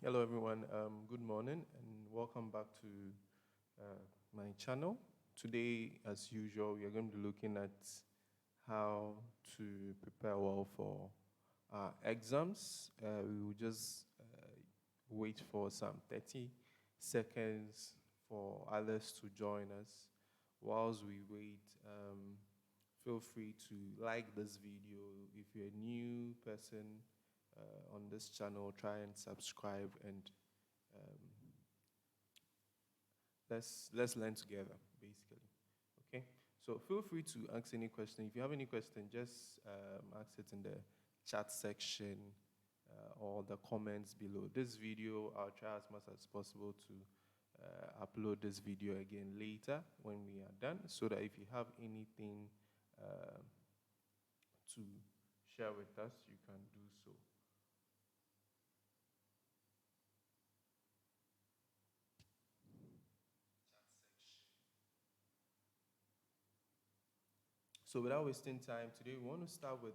Hello everyone, good morning and welcome back to my channel. Today, as usual, we are going to be looking at how to prepare well for exams. We will just wait for some 30 seconds for others to join us. Whilst we wait, feel free to like this video. If you're a new person on this channel, try and subscribe and let's learn together, basically. Okay, so feel free to ask any question. If you have any question, just ask it in the chat section or the comments below this video. I'll try as much as possible to upload this video again later when we are done, so that if you have anything to share with us, you can do so. So without wasting time, today we want to start with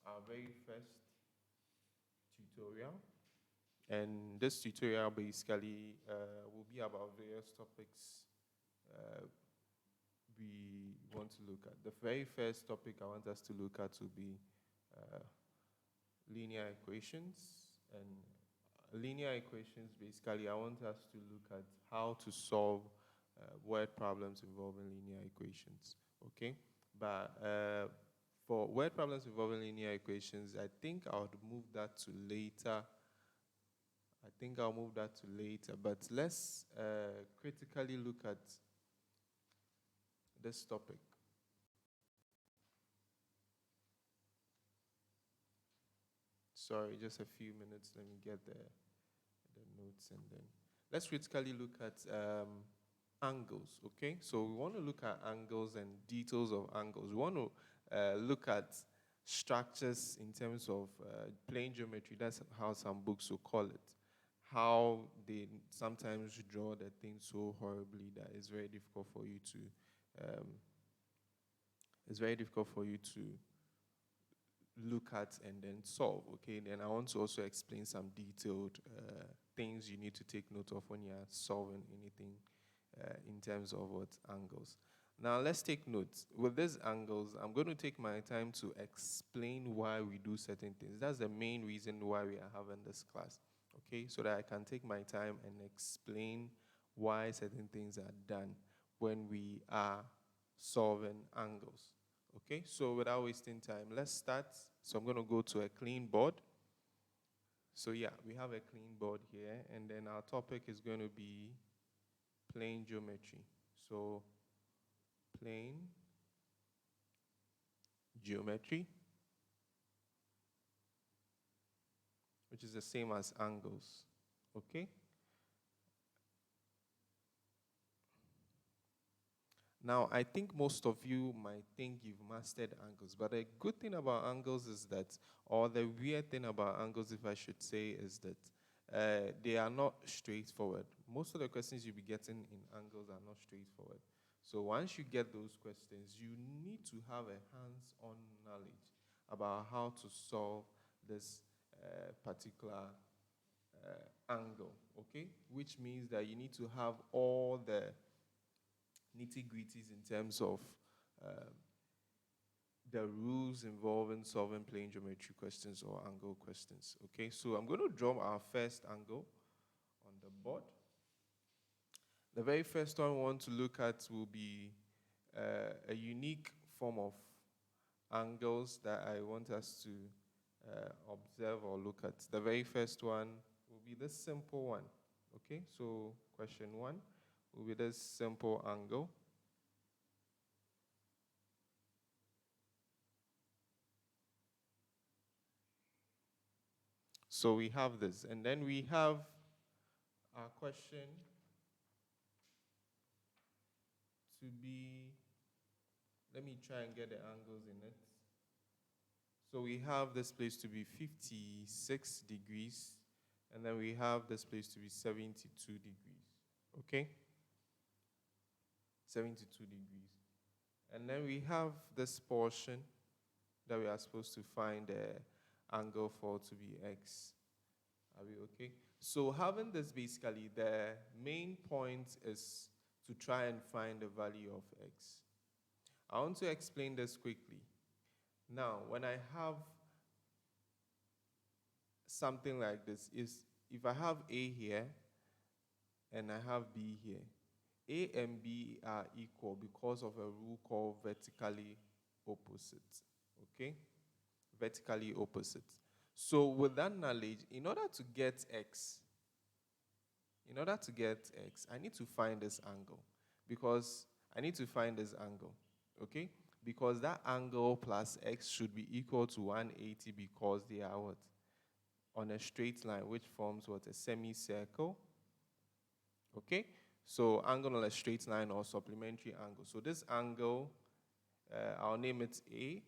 our very first tutorial. And this tutorial basically will be about various topics we want to look at. The very first topic I want us to look at will be linear equations. And linear equations, basically, I want us to look at how to solve word problems involving linear equations, okay? But for word problems involving linear equations, I think I would move that to later. I'll move that to later, but let's critically look at this topic. Sorry, just a few minutes. Let me get the notes and then let's critically look at angles, okay? So we want to look at angles and details of angles. We want to look at structures in terms of plane geometry. That's how some books will call it. How they sometimes draw the thing so horribly that it's very difficult for you to look at and then solve, okay? Then I want to also explain some detailed things you need to take note of when you're solving anything in terms of what angles. Now let's take notes. With these angles, I'm going to take my time to explain why we do certain things. That's the main reason why we are having this class, okay? So that I can take my time and explain why certain things are done when we are solving angles. Okay, so without wasting time, let's start. So I'm going to go to a clean board. So yeah, we have a clean board here, and then our topic is going to be plane geometry. So plane geometry, which is the same as angles, okay? Now, I think most of you might think you've mastered angles, but the good thing about angles is that, or the weird thing about angles, if I should say, is that they are not straightforward. Most of the questions you'll be getting in angles are not straightforward. So once you get those questions, you need to have a hands-on knowledge about how to solve this particular angle, okay? Which means that you need to have all the nitty-gritties in terms of the rules involving solving plane geometry questions or angle questions. Okay, so I'm going to draw our first angle on the board. The very first one we want to look at will be a unique form of angles that I want us to observe or look at. The very first one will be this simple one. Okay, so question one will be this simple angle. So we have this, and then we have our question to be, let me try and get the angles in it. So we have this place to be 56 degrees, and then we have this place to be 72 degrees, okay? 72 degrees. And then we have this portion that we are supposed to find the angle 4 to be x. Are we okay? So having this, basically, the main point is to try and find the value of x. I want to explain this quickly. Now, when I have something like this, is if I have A here and I have B here, A and B are equal because of a rule called vertically opposite. Okay? Vertically opposite. So with that knowledge, in order to get x, I need to find this angle. Because I need to find this angle. Okay? Because that angle plus x should be equal to 180 because they are what? On a straight line, which forms what? A semicircle. Okay? So angle on a straight line or supplementary angle. So this angle, I'll name it A,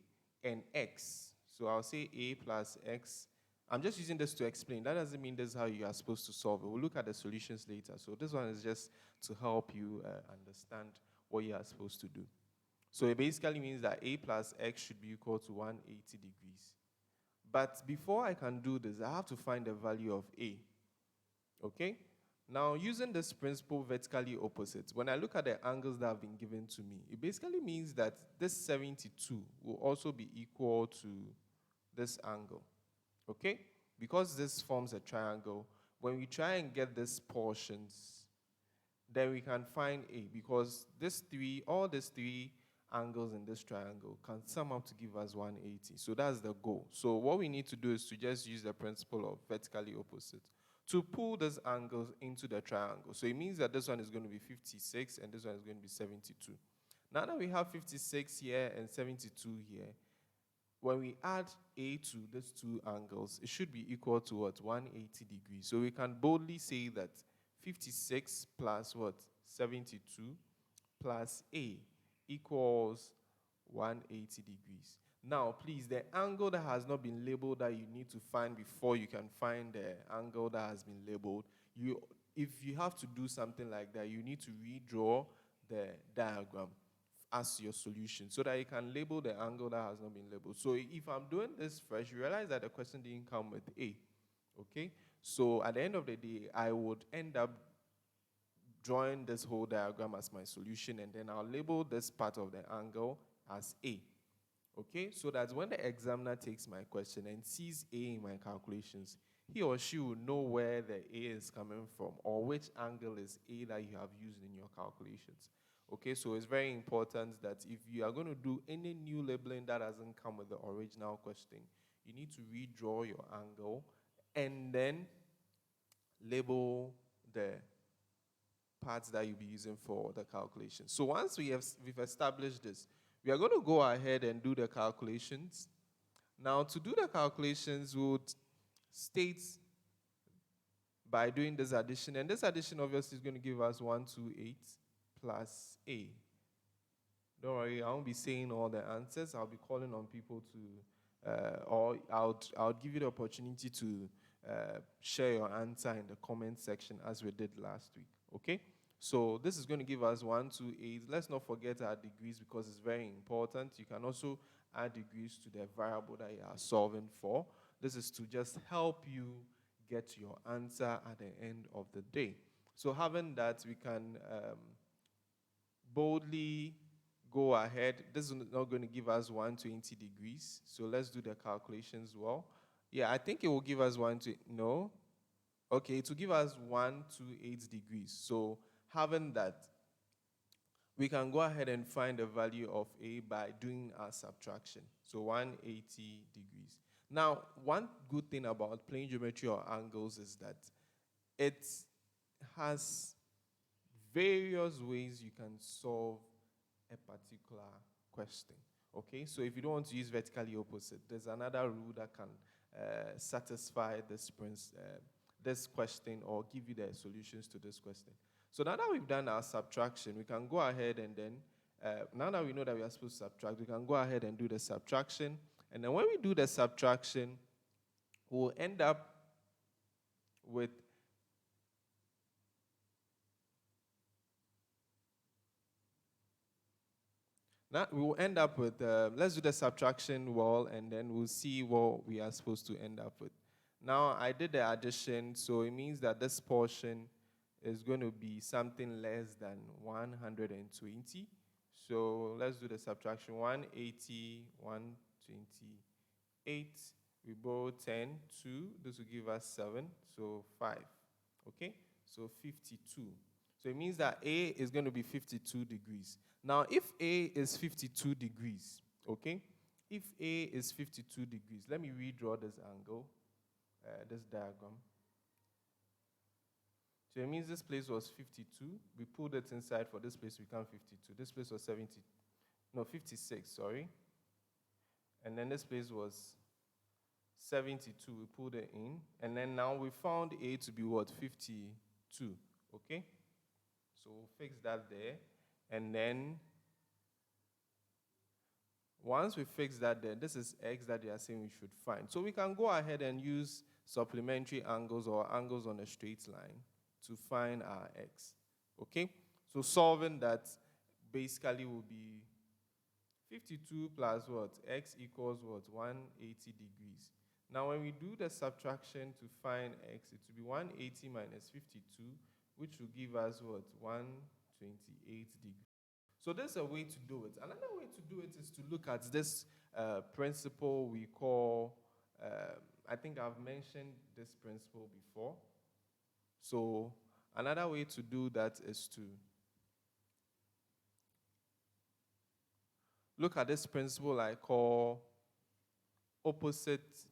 and x. So I'll say A plus x. I'm just using this to explain. That doesn't mean this is how you are supposed to solve it. We'll look at the solutions later. So this one is just to help you understand what you are supposed to do. So it basically means that A plus x should be equal to 180 degrees. But before I can do this, I have to find the value of A. Okay? Now, using this principle vertically opposite, when I look at the angles that have been given to me, it basically means that this 72 will also be equal to this angle. Okay? Because this forms a triangle, when we try and get these portions, then we can find A, because all these three angles in this triangle can sum up to give us 180. So that's the goal. So what we need to do is to just use the principle of vertically opposite to pull these angles into the triangle. So it means that this one is going to be 56 and this one is going to be 72. Now that we have 56 here and 72 here, when we add A to these two angles, it should be equal to what? 180 degrees. So we can boldly say that 56 plus what? 72 plus A equals 180 degrees. Now, please, the angle that has not been labeled that you need to find before you can find the angle that has been labeled, if you have to do something like that, you need to redraw the diagram as your solution so that you can label the angle that has not been labeled. So if I'm doing this fresh, you realize that the question didn't come with A. Okay? So at the end of the day, I would end up drawing this whole diagram as my solution, and then I'll label this part of the angle as A. Okay, so that when the examiner takes my question and sees A in my calculations, he or she will know where the A is coming from or which angle is A that you have used in your calculations. Okay, so it's very important that if you are going to do any new labeling that doesn't come with the original question, you need to redraw your angle and then label the parts that you'll be using for the calculation. So once we've established this, we are going to go ahead and do the calculations. Now, to do the calculations, we would state by doing this addition. And this addition, obviously, is going to give us 128 plus A. Don't worry, I won't be saying all the answers. I'll be calling on people to, or I'll give you the opportunity to share your answer in the comment section as we did last week. Okay? So this is going to give us 128. Let's not forget our degrees because it's very important. You can also add degrees to the variable that you are solving for. This is to just help you get your answer at the end of the day. So having that, we can boldly go ahead. This is not going to give us 120 degrees. So let's do the calculations well. Yeah, I think it will give us no. Okay, it will give us 128 degrees. So having that, we can go ahead and find the value of A by doing our subtraction. So 180 degrees. Now, one good thing about plane geometry or angles is that it has various ways you can solve a particular question. Okay, so if you don't want to use vertically opposite, there's another rule that can satisfy this question or give you the solutions to this question. So now that we've done our subtraction, we can go ahead and then, now that we know that we are supposed to subtract, we can go ahead and do the subtraction. And then when we do the subtraction, we'll end up with Now we will end up with, let's do the subtraction wall, and then we'll see what we are supposed to end up with. Now I did the addition, so it means that this portion is going to be something less than 120. So let's do the subtraction. 180, 128. We borrow 10, 2. This will give us 7, so 5. Okay? So 52. So it means that A is going to be 52 degrees. Now, if A is 52 degrees, okay? If A is 52 degrees, let me redraw this angle, this diagram. So it means this place was 52. We pulled it inside. For this place, we count 52. This place was 56, sorry. And then this place was 72. We pulled it in. And then now we found A to be what? 52. Okay? So we'll fix that there. And then once we fix that there, this is X that they are saying we should find. So we can go ahead and use supplementary angles or angles on a straight line to find our X. Okay? So solving that basically will be 52 plus what? X equals what? 180 degrees. Now when we do the subtraction to find X, it will be 180 minus 52, which will give us what? 128 degrees. So there's a way to do it. Another way to do it is to look at this principle we call, I think I've mentioned this principle before. So another way to do that is to look at this principle I call opposite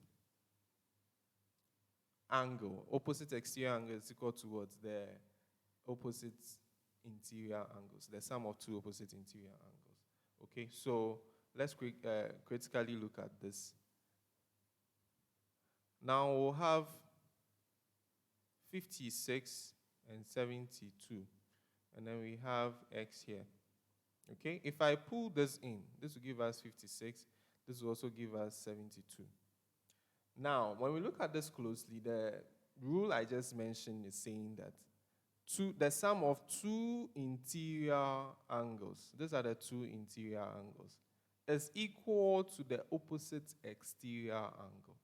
angle. Opposite exterior angle is equal to what? The opposite interior angles. The sum of two opposite interior angles. Okay, so let's critically look at this. Now we'll have 56 and 72. And then we have X here. Okay, if I pull this in, this will give us 56. This will also give us 72. Now, when we look at this closely, the rule I just mentioned is saying that the sum of two interior angles, these are the two interior angles, is equal to the opposite exterior angle.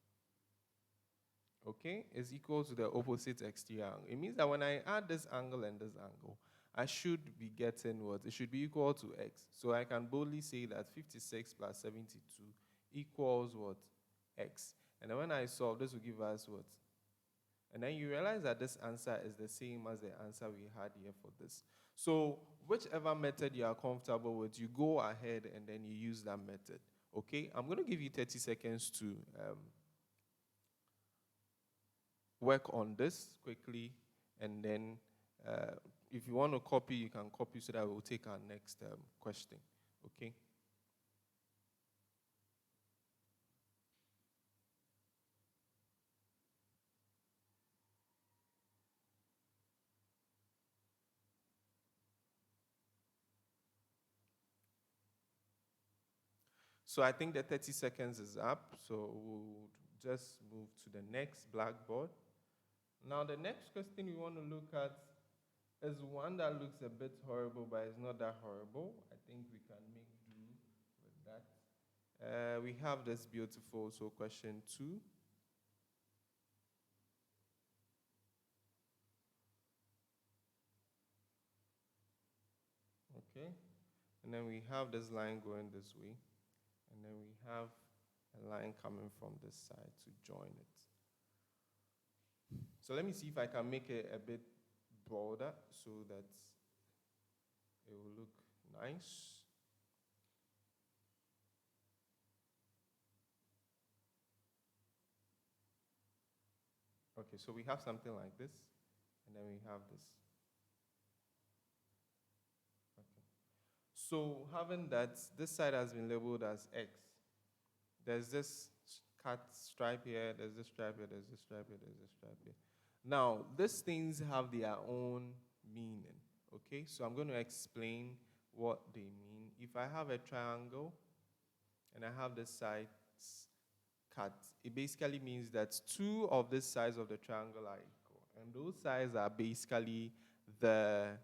Okay? Is equal to the opposite exterior angle. It means that when I add this angle and this angle, I should be getting what? It should be equal to X. So I can boldly say that 56 plus 72 equals what? X. And then when I solve, this will give us what? And then you realize that this answer is the same as the answer we had here for this. So whichever method you are comfortable with, you go ahead and then you use that method. Okay? I'm going to give you 30 seconds to work on this quickly. And then if you want to copy, you can copy so that we'll take our next question. Okay? So I think the 30 seconds is up, so we'll just move to the next blackboard. Now the next question we want to look at is one that looks a bit horrible, but it's not that horrible. I think we can make do with that. We have this beautiful, so question 2. Okay, and then we have this line going this way. And then we have a line coming from this side to join it. So let me see if I can make it a bit broader so that it will look nice. Okay, so we have something like this, and then we have this. So having that, this side has been labeled as X. There's this cut stripe here, there's this stripe here, there's this stripe here, there's this stripe here. Now, these things have their own meaning, okay? So I'm going to explain what they mean. If I have a triangle and I have this side cut, it basically means that two of the sides of the triangle are equal. And those sides are basically the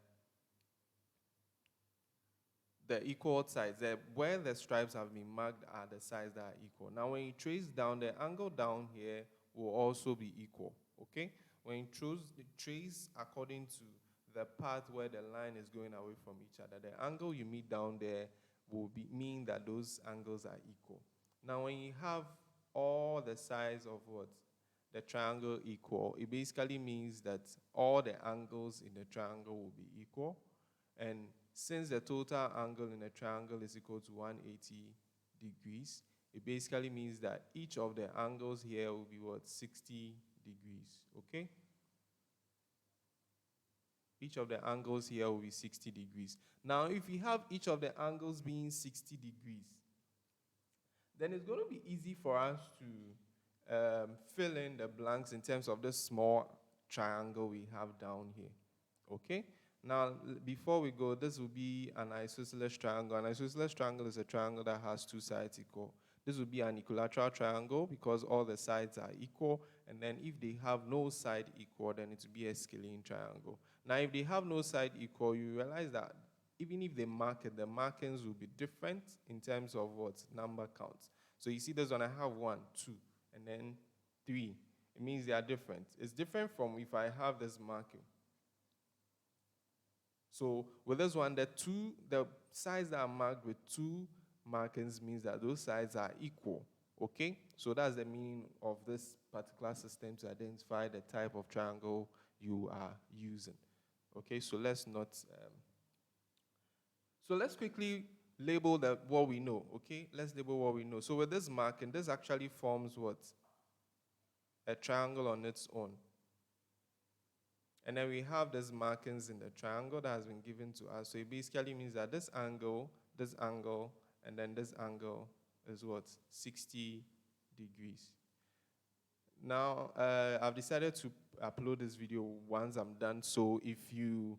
the equal sides. Where the stripes have been marked are the sides that are equal. Now, when you trace down, the angle down here will also be equal, okay? When you trace according to the path where the line is going away from each other, the angle you meet down there will mean that those angles are equal. Now, when you have all the sides of what? The triangle equal, it basically means that all the angles in the triangle will be equal. And since the total angle in a triangle is equal to 180 degrees, it basically means that each of the angles here will be what? 60 degrees, okay? Each of the angles here will be 60 degrees. Now, if you have each of the angles being 60 degrees, then it's going to be easy for us to fill in the blanks in terms of this small triangle we have down here, okay? Now, before we go, this will be an isosceles triangle. An isosceles triangle is a triangle that has two sides equal. This would be an equilateral triangle because all the sides are equal. And then if they have no side equal, then it will be a scalene triangle. Now, if they have no side equal, you realize that even if they mark it, the markings will be different in terms of what? Number counts. So you see this one, I have 1, 2, and then 3. It means they are different. It's different from if I have this marking. So with this one, the sides that are marked with 2 markings means that those sides are equal, okay? So that's the meaning of this particular system to identify the type of triangle you are using, okay? So let's quickly label what we know, okay? Let's label what we know. So with this marking, this actually forms what? A triangle on its own. And then we have these markings in the triangle that has been given to us. So it basically means that this angle, and then this angle is what? 60 degrees. Now, I've decided to upload this video once I'm done. So if you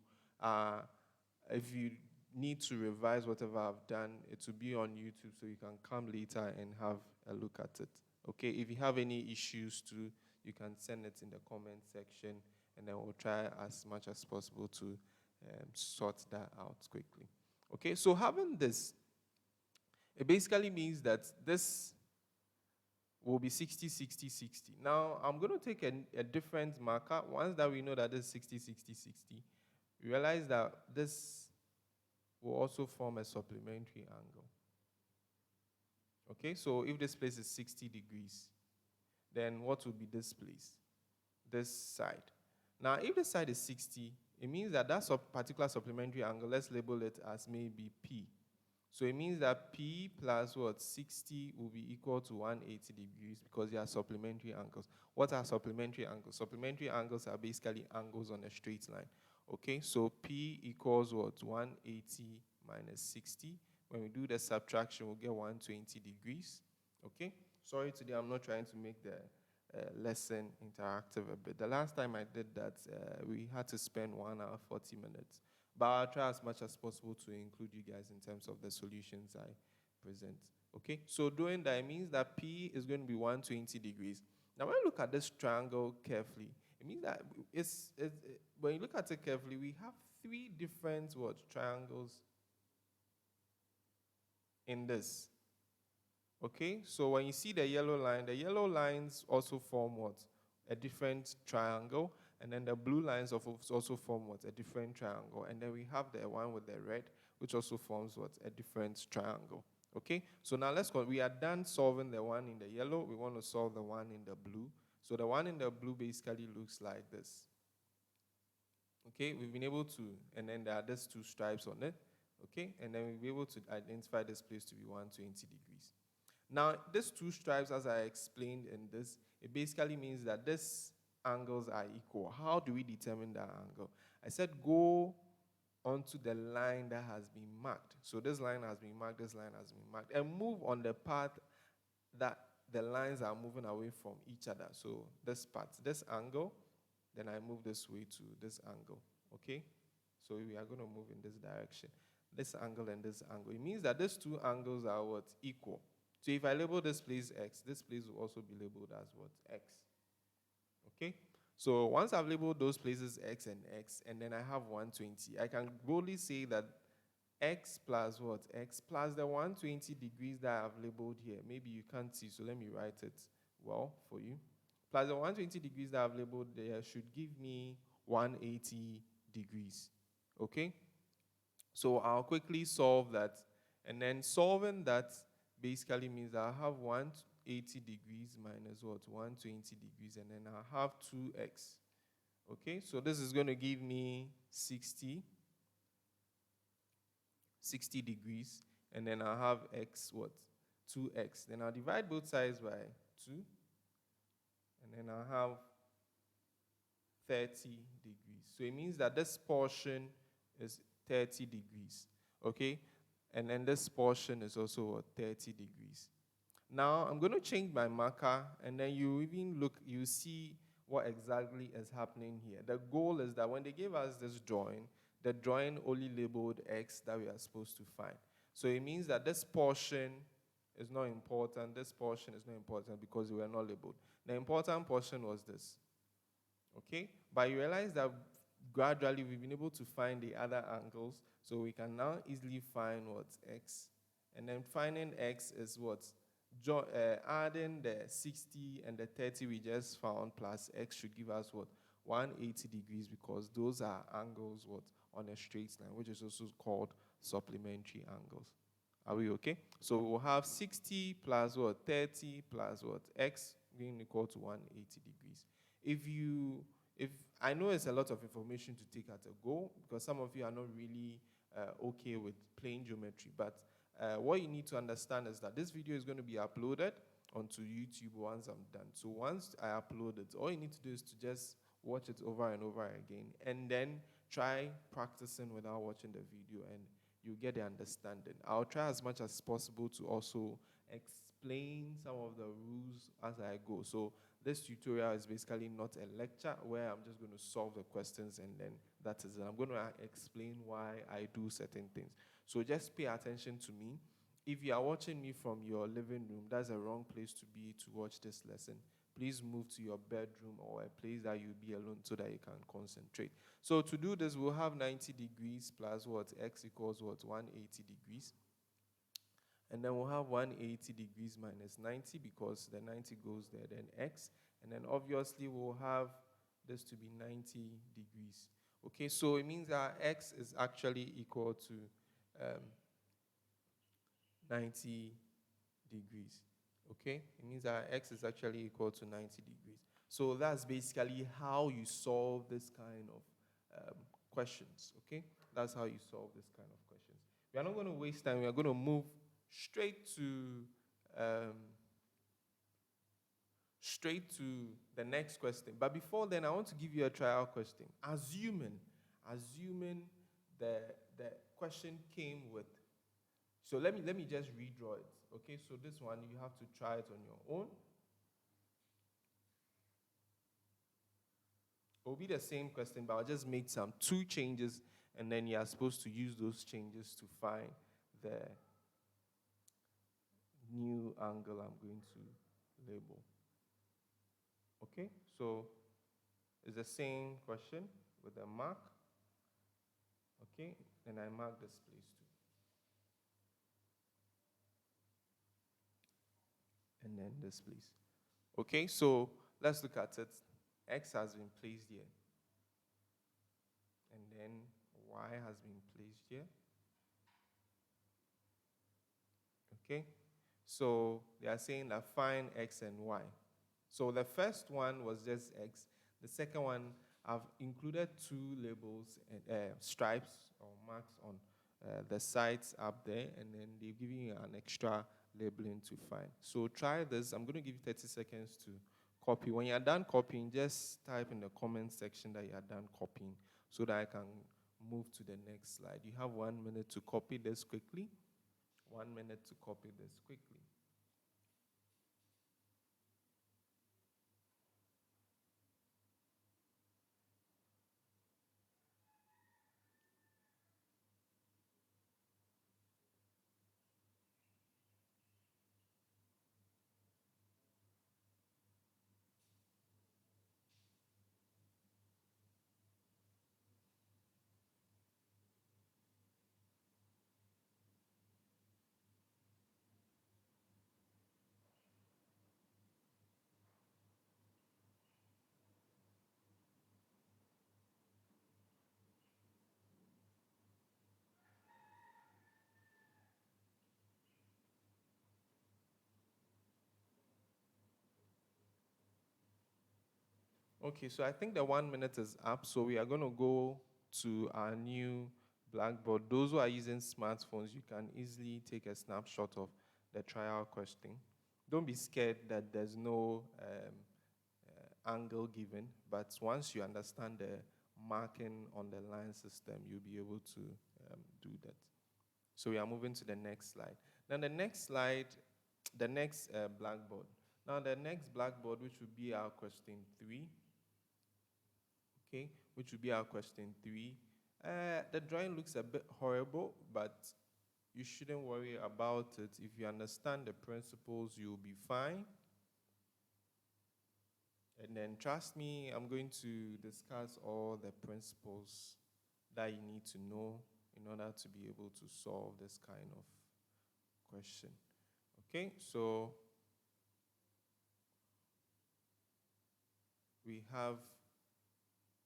need to revise whatever I've done, it will be on YouTube, so you can come later and have a look at it. Okay, if you have any issues too, you can send it in the comment section, and then we'll try as much as possible to sort that out quickly. Okay, so having this, it basically means that this will be 60, 60, 60. Now, I'm going to take a different marker. Once that we know that this is 60, 60, 60, we realize that this will also form a supplementary angle. Okay, so if this place is 60 degrees, then what will be this place? This side. Now, if the side is 60, it means that particular supplementary angle, let's label it as maybe P. So it means that P plus what? 60 will be equal to 180 degrees because they are supplementary angles. What are supplementary angles? Supplementary angles are basically angles on a straight line. Okay, so P equals what? 180 minus 60. When we do the subtraction, we'll get 120 degrees. Okay, sorry today I'm not trying to make the lesson interactive a bit. The last time I did that, we had to spend 1 hour, 40 minutes. But I'll try as much as possible to include you guys in terms of the solutions I present. Okay, so doing that, it means that P is going to be 120 degrees. Now, when you look at this triangle carefully, it means that when you look at it carefully, we have 3 different triangles in this. Okay, so when you see the yellow lines also form what? A different triangle. And then the blue lines also form what? A different triangle. And then we have the one with the red, which also forms what? A different triangle. Okay, so now let's go. We are done solving the one in the yellow. We want to solve the one in the blue. So the one in the blue basically looks like this. Okay, we've been able to, and then there are these 2 stripes on it. Okay, and then we'll be able to identify this place to be 120 degrees. Now, these 2 stripes, as I explained in this, it basically means that these angles are equal. How do we determine that angle? I said go onto the line that has been marked. So this line has been marked, this line has been marked, and move on the path that the lines are moving away from each other. So this part, this angle, then I move this way to this angle. Okay? So we are going to move in this direction. This angle and this angle. It means that these 2 angles are what? Equal. So if I label this place X, this place will also be labeled as what? X. Okay? So once I've labeled those places X, and then I have 120, I can boldly say that x plus what? X plus the 120 degrees that I've labeled here. Maybe you can't see, so let me write it well for you. Plus the 120 degrees that I've labeled there should give me 180 degrees. Okay? So I'll quickly solve that. And then solving that basically means I'll have 180 degrees minus what? 120 degrees, and then I'll have 2x. Okay, so this is going to give me 60 degrees, and then I'll have x what? 2x. Then I'll divide both sides by 2, and then I'll have 30 degrees. So it means that this portion is 30 degrees, okay? And then this portion is also what? 30 degrees. Now, I'm going to change my marker, and then you see what exactly is happening here. The goal is that when they gave us this drawing, the drawing only labeled x that we are supposed to find. So it means that this portion is not important, this portion is not important because they were not labeled. The important portion was this. Okay? But you realize that gradually we've been able to find the other angles, so we can now easily find what? X. And then finding x is what? Adding the 60 and the 30 we just found plus x should give us what? 180 degrees, because those are angles what? On a straight line, which is also called supplementary angles. Are we okay? So we'll have 60 plus what? 30 plus what? X being equal to 180 degrees. If I know it's a lot of information to take at a go, because some of you are not really okay with plane geometry, but what you need to understand is that this video is going to be uploaded onto YouTube once I'm done. So once I upload it, all you need to do is to just watch it over and over again, and then try practicing without watching the video, and you get the understanding. I'll try as much as possible to also explain some of the rules as I go. So this tutorial is basically not a lecture where I'm just going to solve the questions and then that is it. I'm going to explain why I do certain things. So just pay attention to me. If you are watching me from your living room, that's a wrong place to be to watch this lesson. Please move to your bedroom or a place that you'll be alone so that you can concentrate. So to do this, we'll have 90 degrees plus what? X equals what? 180 degrees. And then we'll have 180 degrees minus 90 because the 90 goes there, then x. And then obviously we'll have this to be 90 degrees. Okay, so it means our x is actually equal to 90 degrees. Okay, it means our x is actually equal to 90 degrees. So that's basically how you solve this kind of questions. Okay, that's how you solve this kind of questions. We are not going to waste time. We are going to move straight to the next question. But before then, I want to give you a trial question. Assuming the question came with. So let me just redraw it. Okay, so this one you have to try it on your own. It will be the same question, but I'll just make some 2 changes, and then you are supposed to use those changes to find the new angle I'm going to label. Okay, so it's the same question with a mark. Okay, and I mark this place too. And then this place. Okay, so let's look at it. X has been placed here. And then Y has been placed here. Okay, so they are saying that find X and Y. So the first one was just X. The second one, I've included 2 labels, stripes or marks on the sides up there, and then they're giving you an extra labeling to find. So try this. I'm going to give you 30 seconds to copy. When you're done copying, just type in the comment section that you're done copying so that I can move to the next slide. You have 1 minute to copy this quickly. 1 minute to copy this quickly. Okay, so I think the 1 minute is up, so we are going to go to our new Blackboard. Those who are using smartphones, you can easily take a snapshot of the trial question. Don't be scared that there's no angle given, but once you understand the marking on the line system, you'll be able to do that. So we are moving to the next slide. Now the next slide, the next Blackboard. Now the next Blackboard, which will be our question 3, okay, which will be our question 3. The drawing looks a bit horrible, but you shouldn't worry about it. If you understand the principles, you'll be fine. And then trust me, I'm going to discuss all the principles that you need to know in order to be able to solve this kind of question. Okay, so we have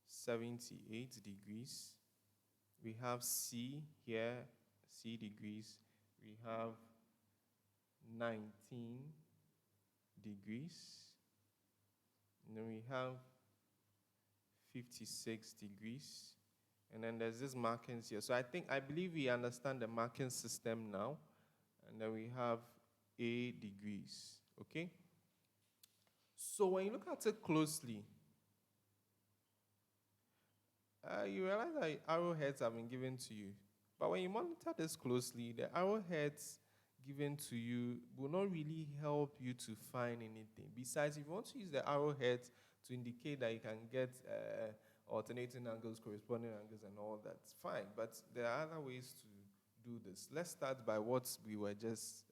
78 degrees. We have C here, C degrees. We have 19 degrees. And then we have 56 degrees. And then there's this markings here. So I believe we understand the marking system now. And then we have A degrees, okay? So when you look at it closely, you realize that arrowheads have been given to you. But when you monitor this closely, the arrowheads given to you will not really help you to find anything. Besides, if you want to use the arrowheads to indicate that you can get alternating angles, corresponding angles, and all that, fine. But there are other ways to do this. Let's start by what we were just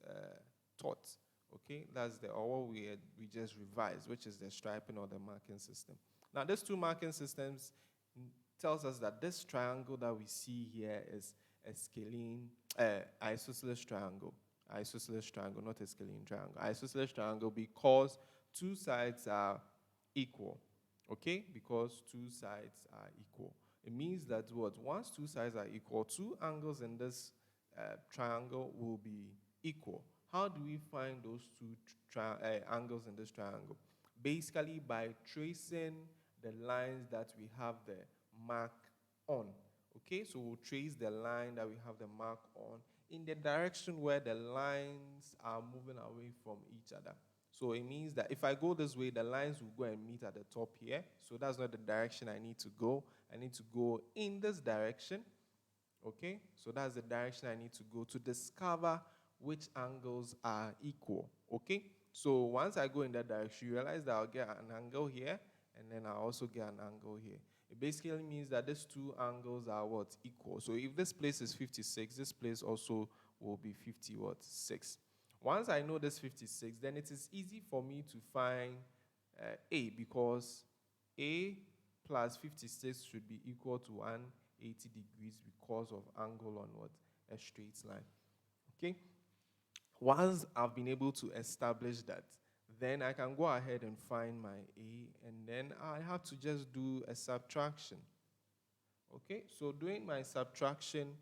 taught. Okay, that's what we just revised, which is the striping or the marking system. Now, these two marking systems tells us that this triangle that we see here is a scalene, isosceles triangle. Isosceles triangle, not a scalene triangle. Isosceles triangle because two sides are equal. Okay? Because two sides are equal. It means that what? Once two sides are equal, two angles in this triangle will be equal. How do we find those two angles in this triangle? Basically by tracing the lines that we have there mark on. Okay, so we'll trace the line that we have the mark on in the direction where the lines are moving away from each other. So it means that if I go this way, the lines will go and meet at the top here. So that's not the direction I need to go. I need to go in this direction. Okay, so that's the direction I need to go to discover which angles are equal. Okay, so once I go in that direction, you realize that I'll get an angle here, and then I'll also get an angle here. It basically means that these two angles are what? Equal. So if this place is 56, this place also will be 56. Once I know this 56, then it is easy for me to find A, because A plus 56 should be equal to 180 degrees because of angle on what? A straight line. Okay? Once I've been able to establish that, then I can go ahead and find my A, and then I have to just do a subtraction. Okay, so doing my subtraction,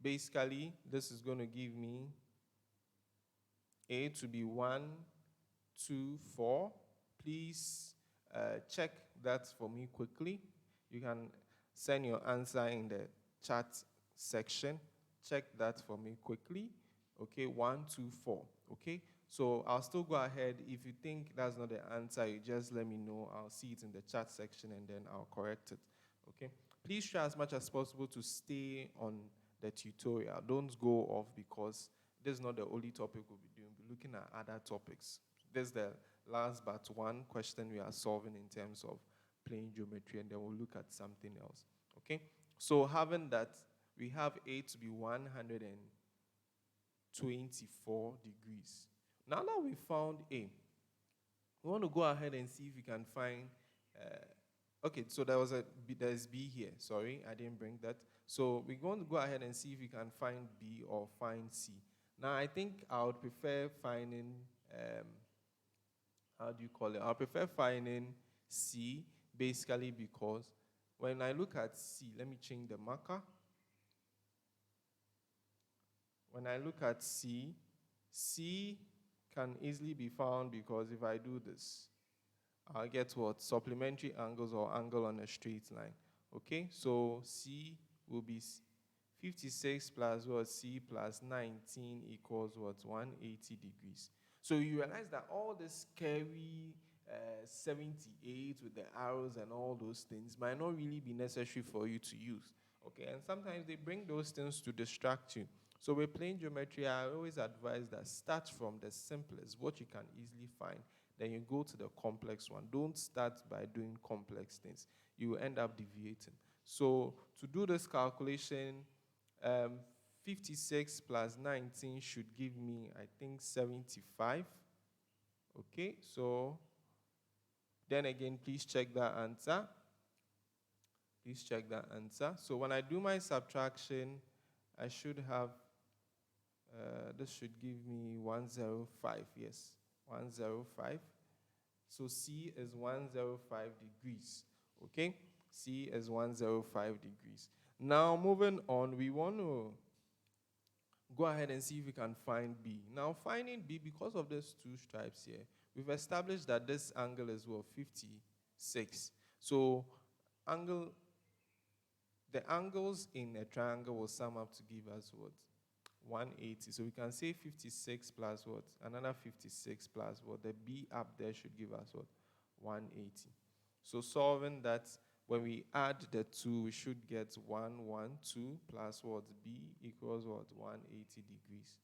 basically, this is going to give me A to be 1, 2, 4. Please check that for me quickly. You can send your answer in the chat section. Check that for me quickly. Okay, 1, 2, 4. Okay, so I'll still go ahead. If you think that's not the answer, you just let me know. I'll see it in the chat section and then I'll correct it. Okay, please try as much as possible to stay on the tutorial. Don't go off, because this is not the only topic we'll be doing. We'll be looking at other topics. This is the last but one question we are solving in terms of plane geometry, and then we'll look at something else. Okay, so having that, we have A to be 124 degrees. Now that we found A, we want to go ahead and see if we can find, okay, so there's B here. Sorry, I didn't bring that. So we're going to go ahead and see if we can find B or find C. Now I think I would prefer finding, how do you call it? I prefer finding C, basically because when I look at C, let me change the marker. When I look at C, C can easily be found because if I do this, I'll get what? Supplementary angles or angle on a straight line. Okay, so C will be 56 plus what? C plus 19 equals what? 180 degrees. So you realize that all this scary 78 with the arrows and all those things might not really be necessary for you to use. Okay, and sometimes they bring those things to distract you. So with plane geometry, I always advise that start from the simplest, what you can easily find, then you go to the complex one. Don't start by doing complex things. You will end up deviating. So to do this calculation, 56 plus 19 should give me, I think, 75. Okay, so then again, please check that answer. Please check that answer. So when I do my subtraction, I should have, this should give me 105, yes, 105. So C is 105 degrees, okay? C is 105 degrees. Now, moving on, we want to go ahead and see if we can find B. Now, finding B, because of these two stripes here, we've established that this angle is, well, 56. So, the angles in a triangle will sum up to give us what? 180. So we can say 56 plus what? Another 56 plus what? The B up there should give us what? 180. So solving that, when we add the two, we should get 112 plus what? B equals what? 180 degrees.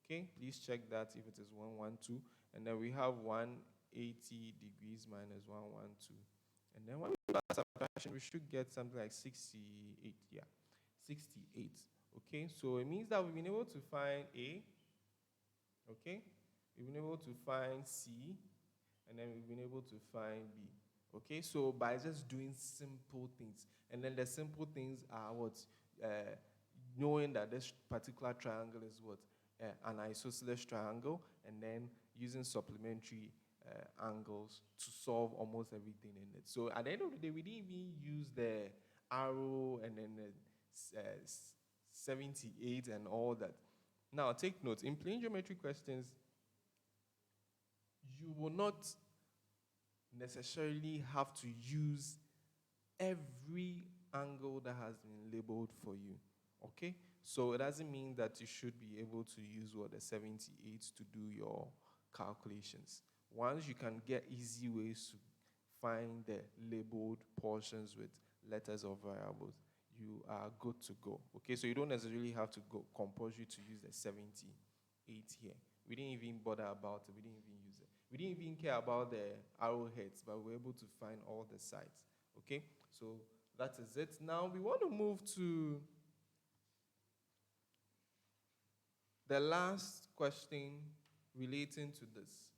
Okay, please check that if it is 112. And then we have 180 degrees minus 112. And then when we do that subtraction, we should get something like 68. Yeah, 68. Okay, so it means that we've been able to find A. Okay, we've been able to find C, and then we've been able to find B. Okay, so by just doing simple things, and then the simple things are what? Knowing that this particular triangle is what? An isosceles triangle, and then using supplementary angles to solve almost everything in it. So at the end of the day, we didn't even use the arrow and then the 78 and all that. Now, take note, in plane geometry questions, you will not necessarily have to use every angle that has been labeled for you. Okay? So it doesn't mean that you should be able to use what the 78 to do your calculations. Once you can get easy ways to find the labeled portions with letters or variables, you are good to go. Okay, so you don't necessarily have to go compulsory to use the 78 here. We didn't even bother about it. We didn't even use it. We didn't even care about the arrowheads, but we were able to find all the sides. Okay, so that is it. Now we want to move to the last question relating to this.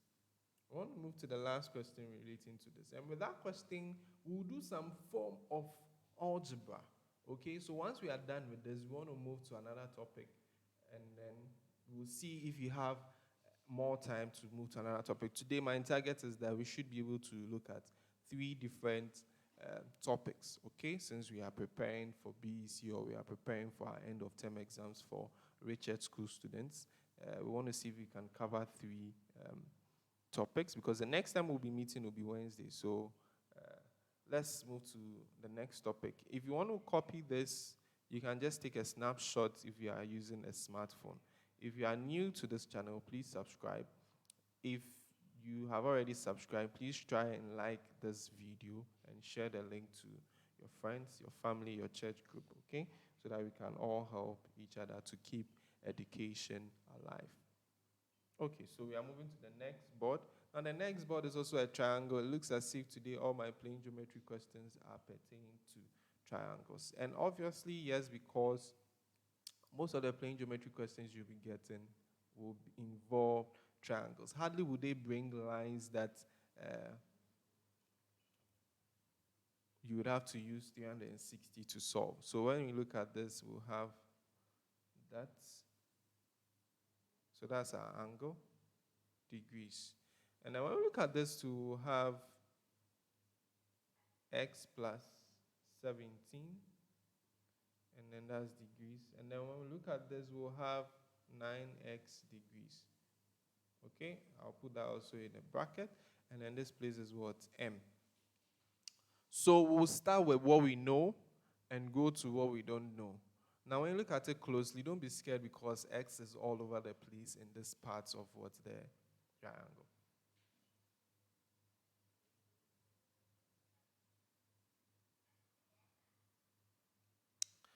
I want to move to the last question relating to this. And with that question, we'll do some form of algebra. Okay, so once we are done with this, we want to move to another topic. And then we'll see if you have more time to move to another topic. Today, my target is that we should be able to look at 3 different topics, okay? Since we are preparing for BECE or we are preparing for our end of term exams for Richard School students, we want to see if we can cover 3 topics, because the next time we'll be meeting will be Wednesday. So let's move to the next topic. If you want to copy this, you can just take a snapshot if you are using a smartphone. If you are new to this channel, please subscribe. If you have already subscribed, please try and like this video and share the link to your friends, your family, your church group, okay? So that we can all help each other to keep education alive. Okay, so we are moving to the next board. Now the next board is also a triangle. It looks as if today all my plane geometry questions are pertaining to triangles. And obviously, yes, because most of the plane geometry questions you'll be getting will involve triangles. Hardly would they bring lines that you would have to use 360 to solve. So when we look at this, we'll have that. So that's our angle, degrees. And then when we look at this, we'll have x plus 17. And then that's degrees. And then when we look at this, we'll have 9x degrees. Okay, I'll put that also in a bracket. And then this place is what? M. So we'll start with what we know and go to what we don't know. Now, when you look at it closely, don't be scared because X is all over the place in this part of what's the triangle.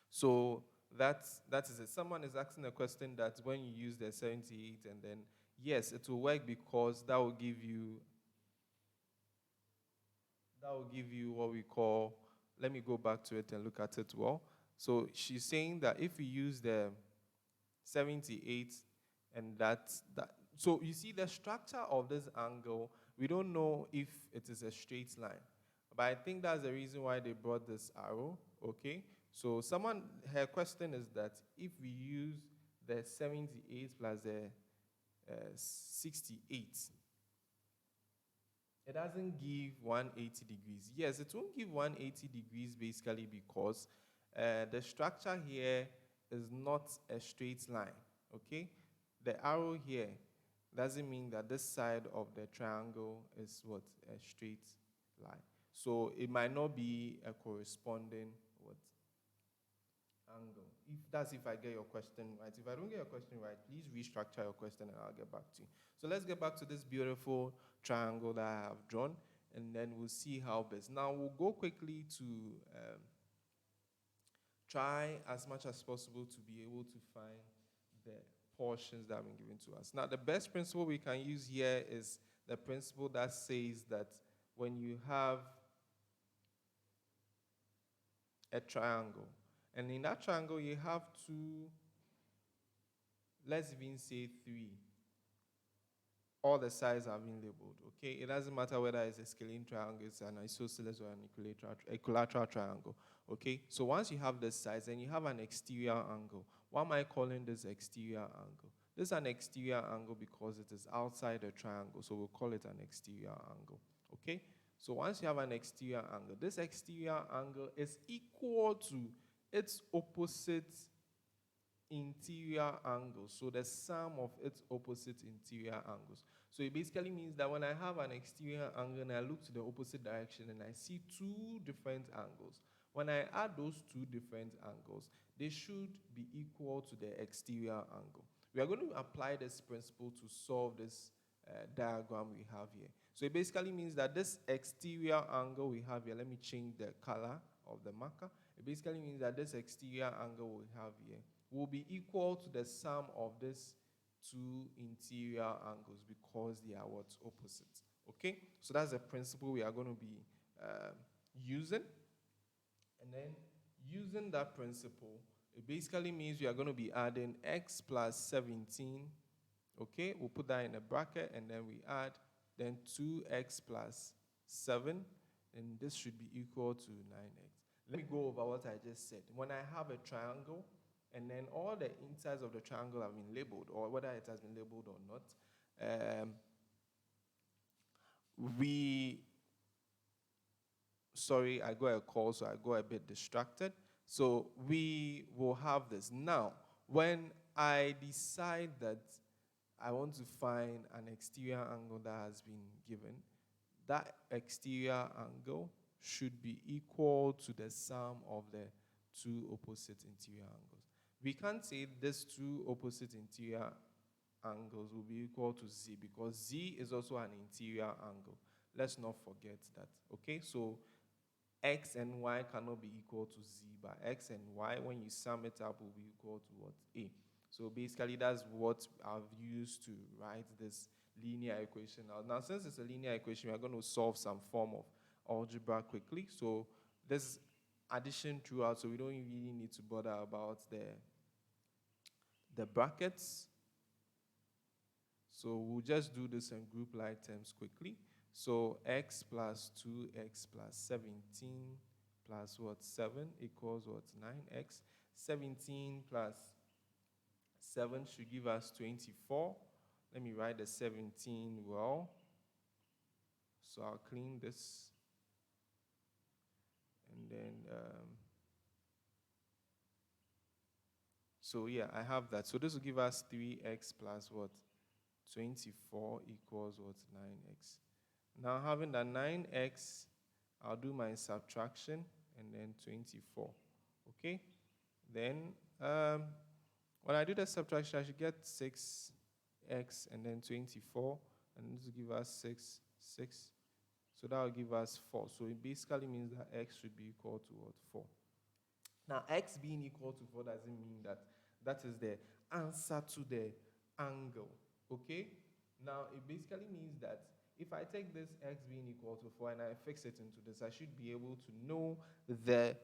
So that is it. Someone is asking a question that when you use the 78 and then, yes, it will work because that will give you what we call, let me go back to it and look at it well. So she's saying that if we use the 78 and that, so you see the structure of this angle, we don't know if it is a straight line. But I think that's the reason why they brought this arrow, okay? So her question is that if we use the 78 plus the 68, it doesn't give 180 degrees. Yes, it won't give 180 degrees basically because the structure here is not a straight line, okay? The arrow here doesn't mean that this side of the triangle is what? A straight line. So it might not be a corresponding what? Angle. If I get your question right. If I don't get your question right, please restructure your question and I'll get back to you. So let's get back to this beautiful triangle that I have drawn, and then we'll see how best. Now we'll go quickly to try as much as possible to be able to find the portions that have been given to us. Now the best principle we can use here is the principle that says that when you have a triangle, and in that triangle you have two, let's even say three. All the sides have been labeled, okay? It doesn't matter whether it's a scalene triangle, it's an isosceles or an equilateral triangle, okay? So once you have the sides and you have an exterior angle, why am I calling this exterior angle? This is an exterior angle because it is outside the triangle, so we'll call it an exterior angle, okay? So once you have an exterior angle, this exterior angle is equal to its opposite interior angles. So the sum of its opposite interior angles. So it basically means that when I have an exterior angle and I look to the opposite direction and I see two different angles, when I add those two different angles, they should be equal to the exterior angle. We are going to apply this principle to solve this diagram we have here. So it basically means that this exterior angle we have here, let me change the color of the marker. It basically means that this exterior angle we have here will be equal to the sum of these two interior angles because they are what? Opposites. Okay? So that's the principle we are going to be using. And then using that principle, it basically means we are going to be adding x plus 17. Okay? We'll put that in a bracket and then we add then 2x plus 7. And this should be equal to 9x. Let me go over what I just said. When I have a triangle, and then all the insides of the triangle have been labeled, or whether it has been labeled or not, sorry, I got a call, so I got a bit distracted. So we will have this. Now, when I decide that I want to find an exterior angle that has been given, that exterior angle should be equal to the sum of the two opposite interior angles. We can't say these two opposite interior angles will be equal to z because z is also an interior angle. Let's not forget that, okay? So x and y cannot be equal to z, but x and y, when you sum it up, will be equal to what? A. So basically, that's what I've used to write this linear equation out. Now, since it's a linear equation, we're going to solve some form of algebra quickly. So this addition throughout, so we don't really need to bother about the brackets. So we'll just do this in group-like terms quickly. So x plus 2x plus 17 plus what? 7 equals what? 9x. 17 plus 7 should give us 24. Let me write the 17 well. So I'll clean this. And then, so yeah, I have that. So this will give us 3x plus what? 24 equals what? 9x. Now, having that 9x, I'll do my subtraction, and then 24. Okay? Then, when I do the subtraction, I should get 6x and then 24, and this will give us 6, 6. So that will give us 4. So it basically means that x should be equal to what? 4. Now, x being equal to 4 doesn't mean that that is the answer to the angle. Okay? Now, it basically means that if I take this x being equal to 4 and I fix it into this, I should be able to know the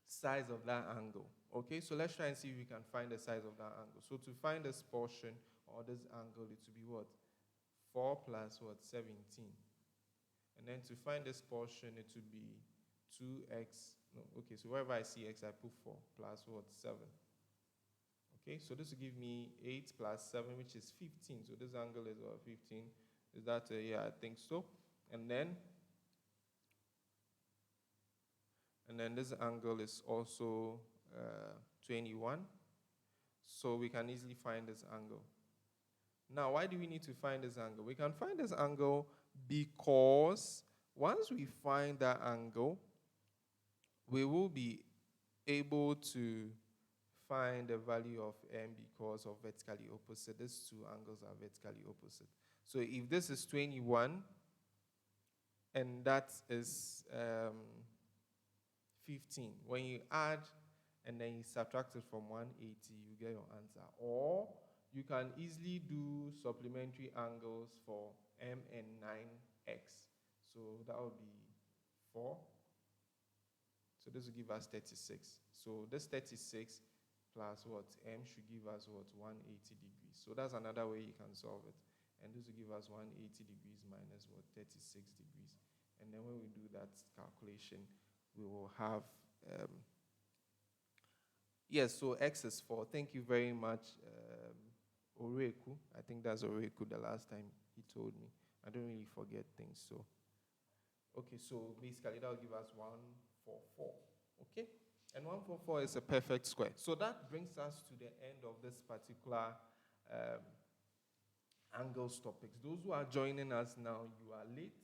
size of that angle. Okay, so let's try and see if we can find the size of that angle. So to find this portion or this angle, it will be what? 4 plus what? 17. And then to find this portion, it will be 2x. No, okay, so wherever I see x, I put 4 plus what? 7. Okay, so this will give me 8 plus 7, which is 15. So this angle is what? 15. Is that, yeah, I think so. And then this angle is also 21. So we can easily find this angle. Now, why do we need to find this angle? We can find this angle because once we find that angle, we will be able to find the value of m because of vertically opposite. These two angles are vertically opposite. So if this is 21 and that is 15, when you add and then you subtract it from 180, you get your answer. Or you can easily do supplementary angles for m and 9x. So that would be 4. So this will give us 36. So this 36 plus what? M should give us what? 180 degrees. So that's another way you can solve it. And this will give us 180 degrees minus what? 36 degrees. And then when we do that calculation, we will have, yes, so x is 4. Thank you very much, Oreku. I think that's Oreku the last time he told me. I don't really forget things, so. Okay, so basically that will give us 144, okay? And 144 is a perfect square. So that brings us to the end of this particular angles topics. Those who are joining us now, you are late.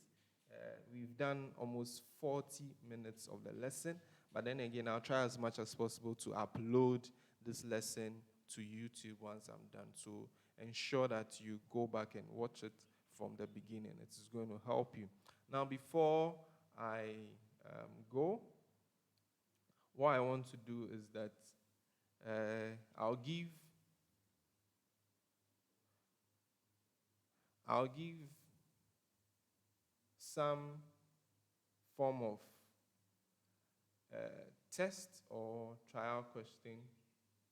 We've done almost 40 minutes of the lesson, but then again, I'll try as much as possible to upload this lesson to YouTube once I'm done. So ensure that you go back and watch it from the beginning. It is going to help you. Now, before I go, what I want to do is that I'll give some form of test or trial question,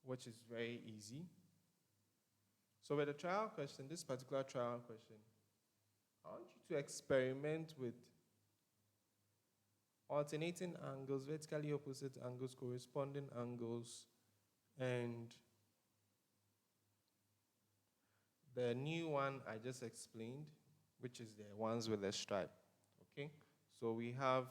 which is very easy. So with the trial question, this particular trial question, I want you to experiment with alternating angles, vertically opposite angles, corresponding angles, and the new one I just explained, which is the ones with the stripe. Okay? So we have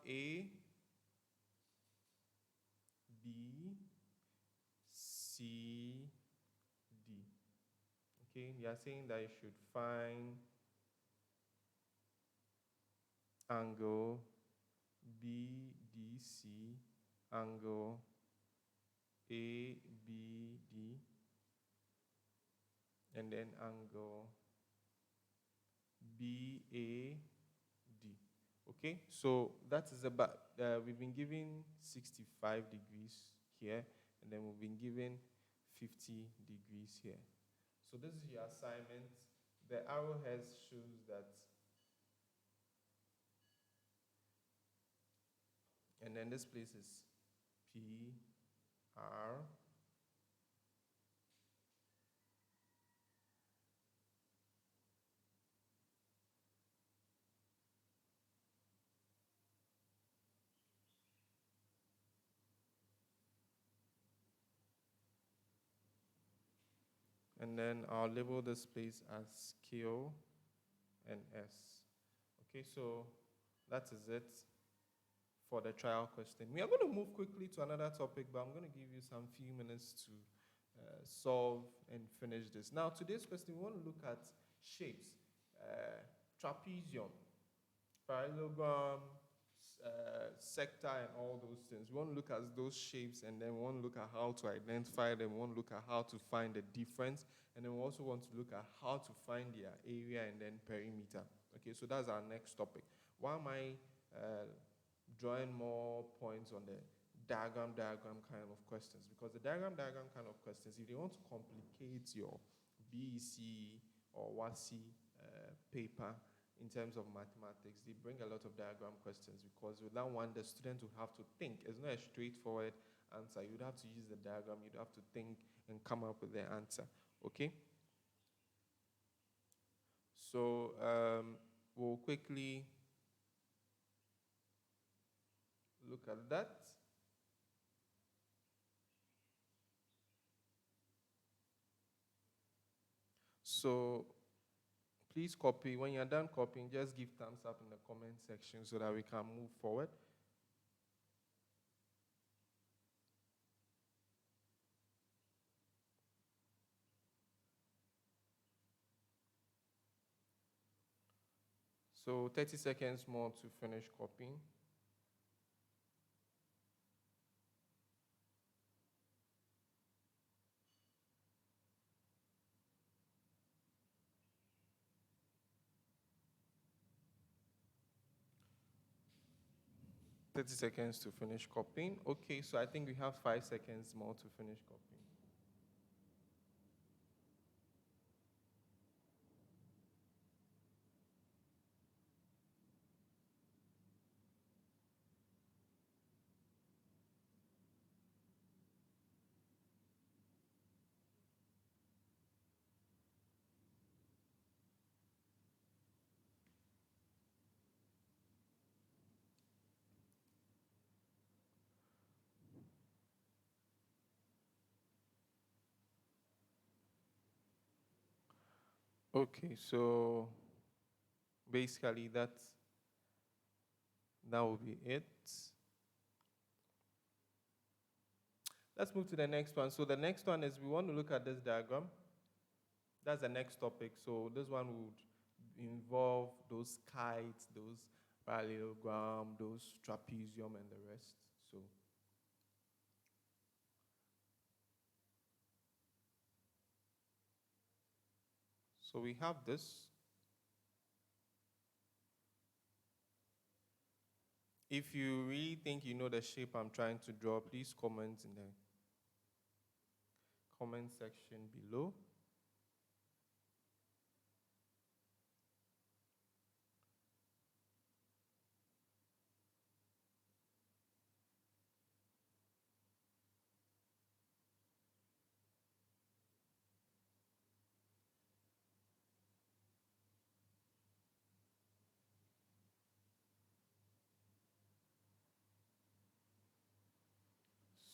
A, B, C, D. Okay, you are saying that you should find angle BDC, angle ABD, and then angle BAD. Okay, so that is about, we've been given 65 degrees here, and then we've been given 50 degrees here. So this is your assignment. The arrowhead shows that, and then this place is P, R, and then I'll label this place as Q and S. Okay, so that is it for the trial question. We are going to move quickly to another topic, but I'm going to give you some few minutes to solve and finish this. Now, today's question, we want to look at shapes, trapezium, parallelogram, sector, and all those things. We want to look at those shapes, and then we want to look at how to identify them. We want to look at how to find the difference, and then we also want to look at how to find their area and then perimeter. Okay, so that's our next topic. Why am I drawing more points on the diagram kind of questions? Because the diagram kind of questions, if they want to complicate your BECE or WASI paper in terms of mathematics, they bring a lot of diagram questions, because with that one, the student will have to think. It's not a straightforward answer. You'd have to use the diagram, you'd have to think and come up with the answer. Okay? So we'll quickly look at that. So please copy. When you're done copying, just give thumbs up in the comment section so that we can move forward. So 30 seconds more to finish copying. Thirty seconds to finish copying. Okay, so I think we have 5 seconds more to finish copying. Okay, so basically that will be it. Let's move to the next one. So the next one is we want to look at this diagram. That's the next topic. So this one would involve those kites, those parallelogram, those trapezium, and the rest. So we have this. If you really think you know the shape I'm trying to draw, please comment in the comment section below.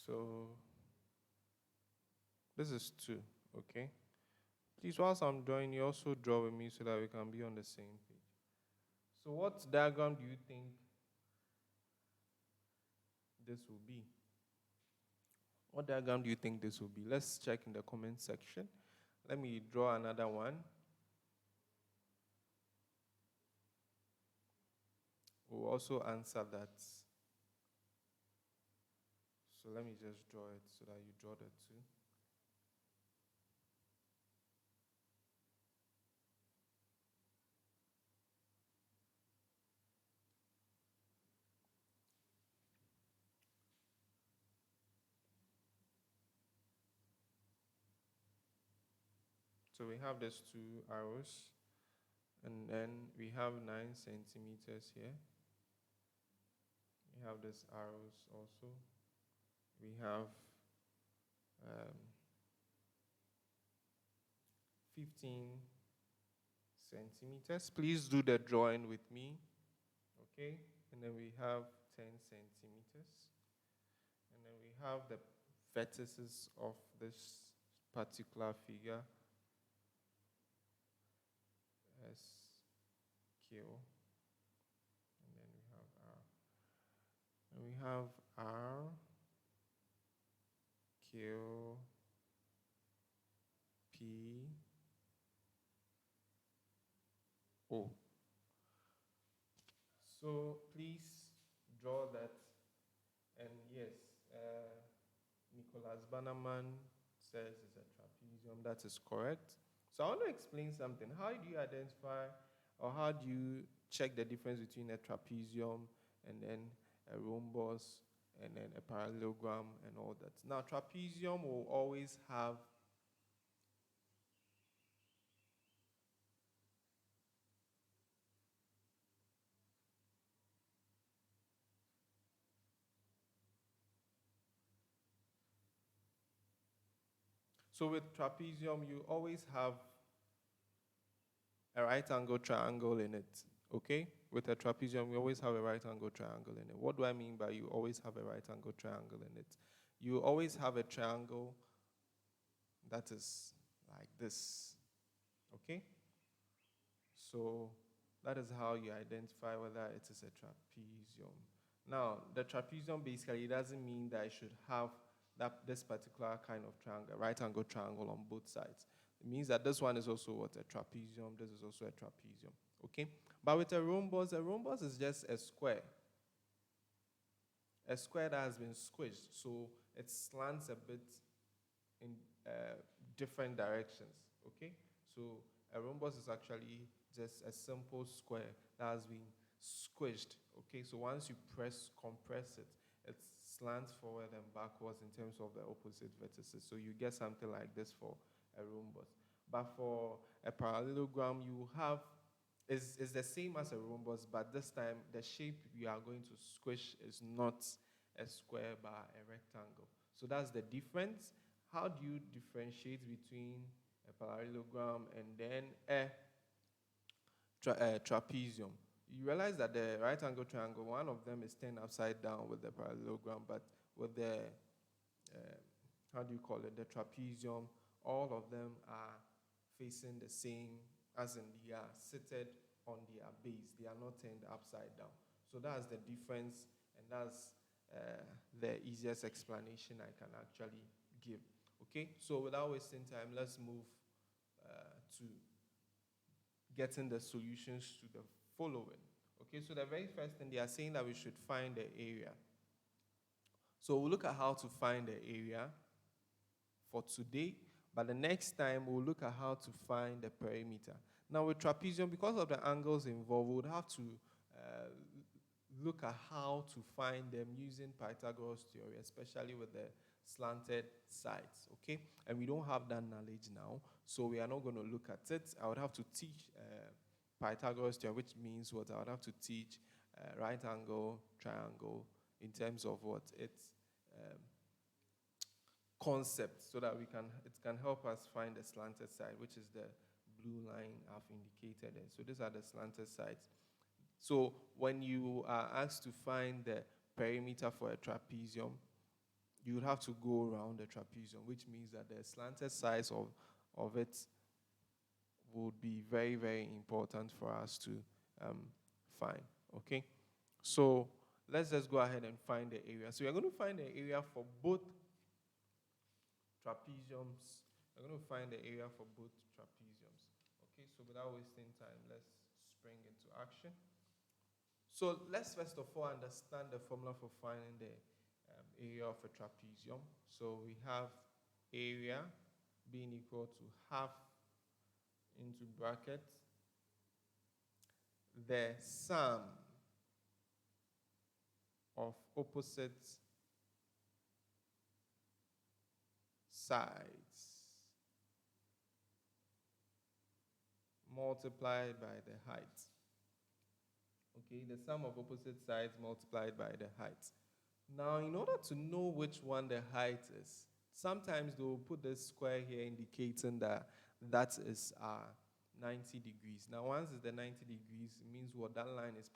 So this is 2, okay? Please, whilst I'm drawing, you also draw with me so that we can be on the same page. So what diagram do you think this will be? What diagram do you think this will be? Let's check in the comment section. Let me draw another one. We'll also answer that. So let me just draw it so that you draw that too. So we have these 2 arrows, and then we have 9 centimeters here. We have these arrows also. We have 15 centimeters. Please do the drawing with me, okay? And then we have 10 centimeters. And then we have the vertices of this particular figure. S, Q, and then we have R. And we have R, Q, P O. So please draw that. And yes, Nicholas Bannerman says it's a trapezium. That is correct. So I want to explain something. How do you identify, or how do you check the difference between a trapezium and then a rhombus and then a parallelogram and all that? Now, trapezium will always have so with trapezium, you always have a right angle triangle in it, okay? With a trapezium, we always have a right angle triangle in it. What do I mean by you always have a right angle triangle in it? You always have a triangle that is like this, okay? So that is how you identify whether it is a trapezium. Now, the trapezium basically doesn't mean that it should have this particular kind of triangle, right angle triangle on both sides. It means that this one is also what, a trapezium, this is also a trapezium, okay? But with a rhombus is just a square that has been squished, so it slants a bit in different directions, okay? So a rhombus is actually just a simple square that has been squished, okay? So once you compress it, it slants forward and backwards in terms of the opposite vertices. So you get something like this for a rhombus. But for a parallelogram, you have, is the same as a rhombus, but this time the shape you are going to squish is not a square but a rectangle. So that's the difference. How do you differentiate between a parallelogram and then a trapezium? You realize that the right angle triangle, one of them is turned upside down with the parallelogram, but with the, how do you call it, the trapezium, all of them are facing the same, as in they are seated on their base. They are not turned upside down. So that's the difference, and that's the easiest explanation I can actually give. Okay, so without wasting time, let's move to getting the solutions to the following. Okay, so the very first thing, they are saying that we should find the area. So we'll look at how to find the area for today, but the next time we'll look at how to find the perimeter. Now with trapezium, because of the angles involved, we would have to look at how to find them using Pythagoras theory, especially with the slanted sides, okay? And we don't have that knowledge now, so we are not going to look at it. I would have to teach Pythagoras theory, which means what? I would have to teach right angle, triangle, in terms of what? Its concept, so that it can help us find the slanted side, which is the blue line I've indicated there. So these are the slanted sides. So when you are asked to find the perimeter for a trapezium, you would have to go around the trapezium, which means that the slanted sides of it would be very, very important for us to find, okay? So let's just go ahead and find the area. So we're going to find the area for both trapeziums. We're going to find the area for both trapeziums. Okay, so without wasting time, let's spring into action. So let's first of all understand the formula for finding the area of a trapezium. So we have area being equal to half into bracket the sum of opposite sides multiplied by the height. Okay, the sum of opposite sides multiplied by the height. Now, in order to know which one the height is, sometimes they will put this square here indicating that that is 90 degrees. Now, once it's the 90 degrees, it means what that line is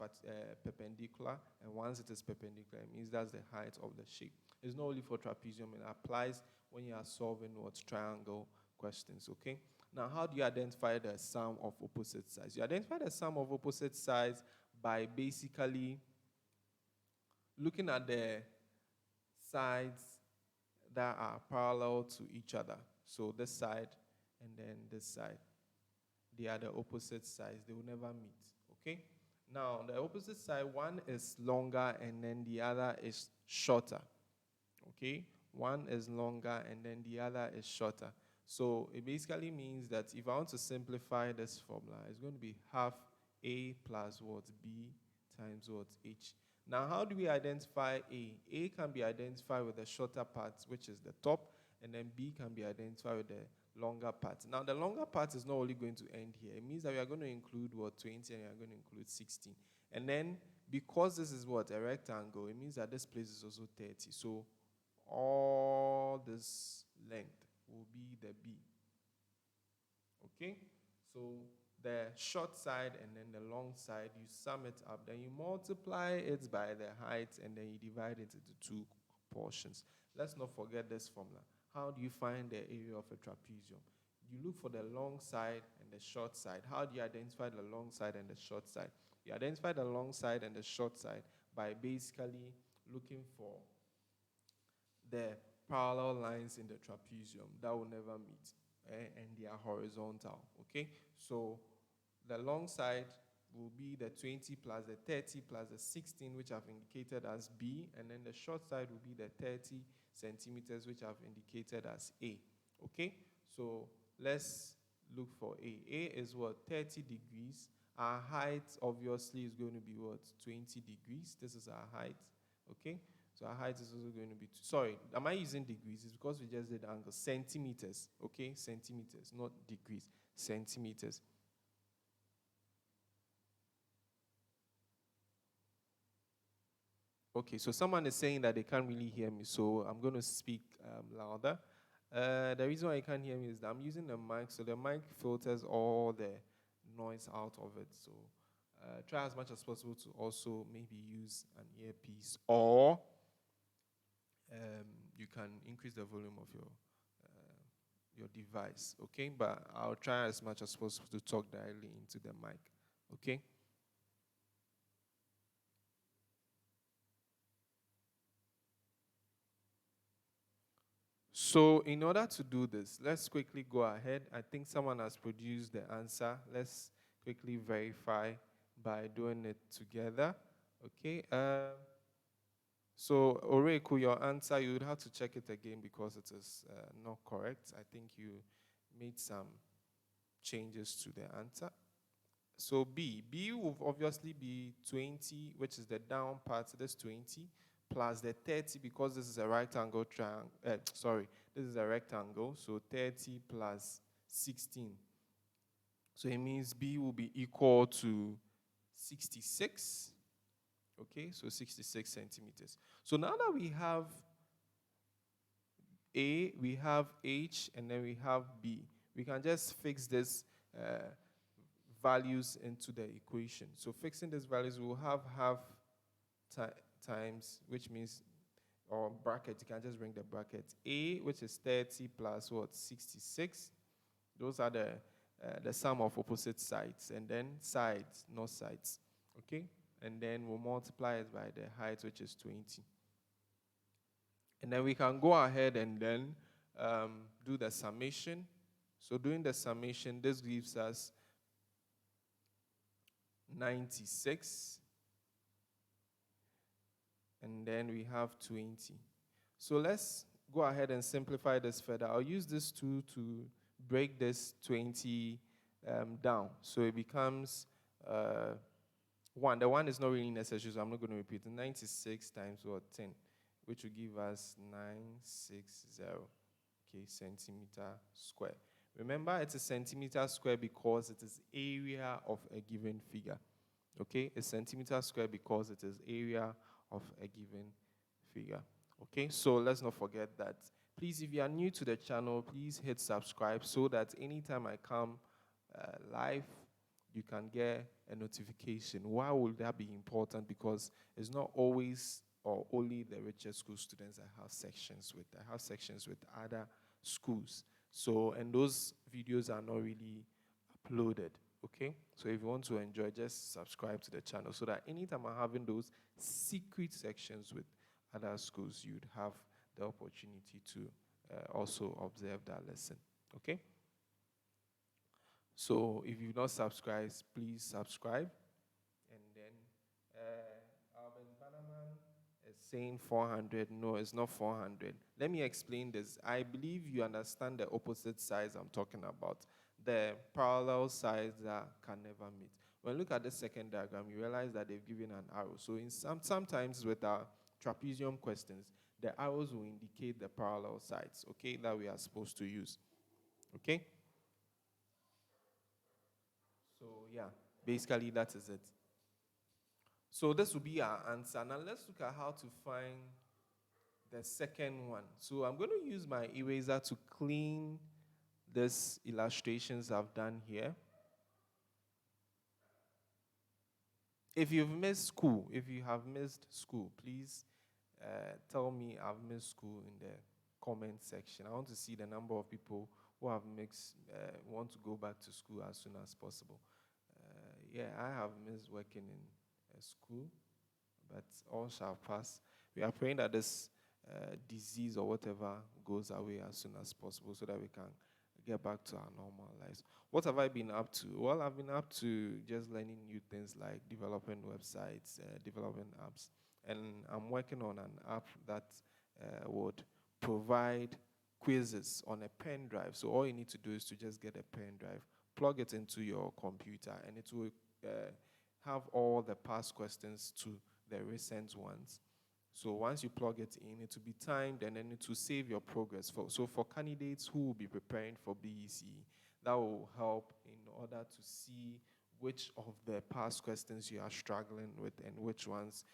perpendicular, and once it is perpendicular, it means that's the height of the shape. It's not only for trapezium, it applies when you are solving what triangle questions, okay? Now, how do you identify the sum of opposite sides? You identify the sum of opposite sides by basically looking at the sides that are parallel to each other. So this side and then this side. They are the opposite sides. They will never meet. Okay? Now, the opposite side, one is longer and then the other is shorter. Okay? One is longer and then the other is shorter. So it basically means that if I want to simplify this formula, it's going to be half A plus what? B times what? H. Now, how do we identify A? A can be identified with the shorter part, which is the top, and then B can be identified with the longer part. Now, the longer part is not only going to end here. It means that we are going to include what? 20, and we are going to include 16. And then, because this is what? A rectangle, it means that this place is also 30. So, all this length will be the B. Okay? So, the short side and then the long side, you sum it up. Then you multiply it by the height and then you divide it into two portions. Let's not forget this formula. How do you find the area of a trapezium? You look for the long side and the short side. How do you identify the long side and the short side? You identify the long side and the short side by basically looking for the parallel lines in the trapezium that will never meet, and they are horizontal. Okay, so the long side will be the 20 plus the 30 plus the 16, which I've indicated as B, and then the short side will be the 30 centimeters, which I've indicated as A. Okay, so let's look for A. A is what? 30 degrees. Our height obviously is going to be what? 20 degrees. This is our height. Okay, so our height is also going to be, sorry, am I using degrees? It's because we just did angle. Centimeters, okay? Centimeters, not degrees. Centimeters. Okay, so someone is saying that they can't really hear me, so I'm going to speak louder. The reason why you can't hear me is that I'm using the mic, so the mic filters all the noise out of it. So try as much as possible to also maybe use an earpiece, or you can increase the volume of your device, okay? But I'll try as much as possible to talk directly into the mic, okay? So in order to do this, let's quickly go ahead. I think someone has produced the answer. Let's quickly verify by doing it together, okay? So, Oreku, your answer, you would have to check it again because it is not correct. I think you made some changes to the answer. So, B will obviously be 20, which is the down part, that's 20, plus the 30, because this is a right angle triangle. This is a rectangle, so 30 plus 16. So, it means B will be equal to 66. Okay, so 66 centimeters. So now that we have A, we have H, and then we have B, we can just fix this values into the equation. So fixing these values, we'll have half times, which means, or bracket, you can just bring the bracket. A, which is 30 plus what? 66. Those are the sum of opposite sides, and then sides, not sides. Okay? And then we'll multiply it by the height, which is 20. And then we can go ahead and then do the summation. So doing the summation, this gives us 96. And then we have 20. So let's go ahead and simplify this further. I'll use this tool to break this 20 down. So it becomes 1. The 1 is not really necessary, so I'm not going to repeat it. 96 times what? 10, which will give us 960, okay, centimeter square. Remember, it's a centimeter square because it is area of a given figure. Okay, a centimeter square because it is area of a given figure. Okay, so let's not forget that. Please, if you are new to the channel, please hit subscribe so that anytime I come live, you can get a notification. Why would that be important? Because it's not always or only the richer school students I have sections with. I have sections with other schools. So, and those videos are not really uploaded, okay? So if you want to enjoy, just subscribe to the channel so that anytime I'm having those secret sections with other schools, you'd have the opportunity to also observe that lesson, okay? So if you've not subscribed, please subscribe. And then Alvin Bannerman is saying 400. No, it's not 400. Let me explain this. I believe you understand the opposite sides I'm talking about. The parallel sides that can never meet. When you look at the second diagram, you realize that they've given an arrow. So in sometimes with our trapezium questions, the arrows will indicate the parallel sides, okay, that we are supposed to use. Okay? So yeah, basically that is it. So this will be our answer. Now let's look at how to find the second one. So I'm going to use my eraser to clean these illustrations I've done here. If you've missed school, if you have missed school, please tell me I've missed school in the comment section. I want to see the number of people who have want to go back to school as soon as possible. Yeah, I have missed working in a school, but all shall pass. We are praying that this disease or whatever goes away as soon as possible so that we can get back to our normal lives. What have I been up to? Well, I've been up to just learning new things like developing websites, developing apps. And I'm working on an app that would provide quizzes on a pen drive. So all you need to do is to just get a pen drive, plug it into your computer, and it will have all the past questions to the recent ones. So once you plug it in, it will be timed and then it will save your progress. So for candidates who will be preparing for BECE, that will help in order to see which of the past questions you are struggling with and which ones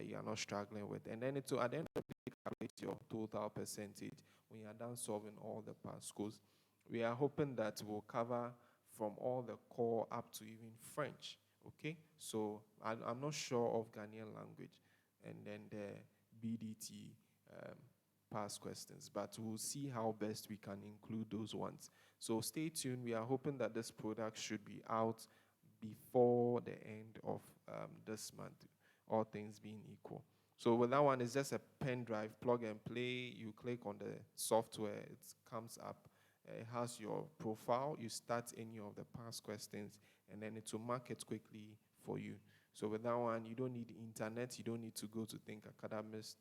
you are not struggling with. And then it will, at the end of the day, calculate your total percentage when you are done solving all the past scores. We are hoping that we'll cover from all the core up to even French. Okay, so I'm not sure of Ghanaian language and then the BDT past questions, but we'll see how best we can include those ones. So stay tuned. We are hoping that this product should be out before the end of this month, all things being equal. So with that one, it's just a pen drive, plug and play. You click on the software, it comes up. It has your profile. You start any of the past questions, and then it will mark it quickly for you. So with that one, you don't need internet. You don't need to go to Think Academist.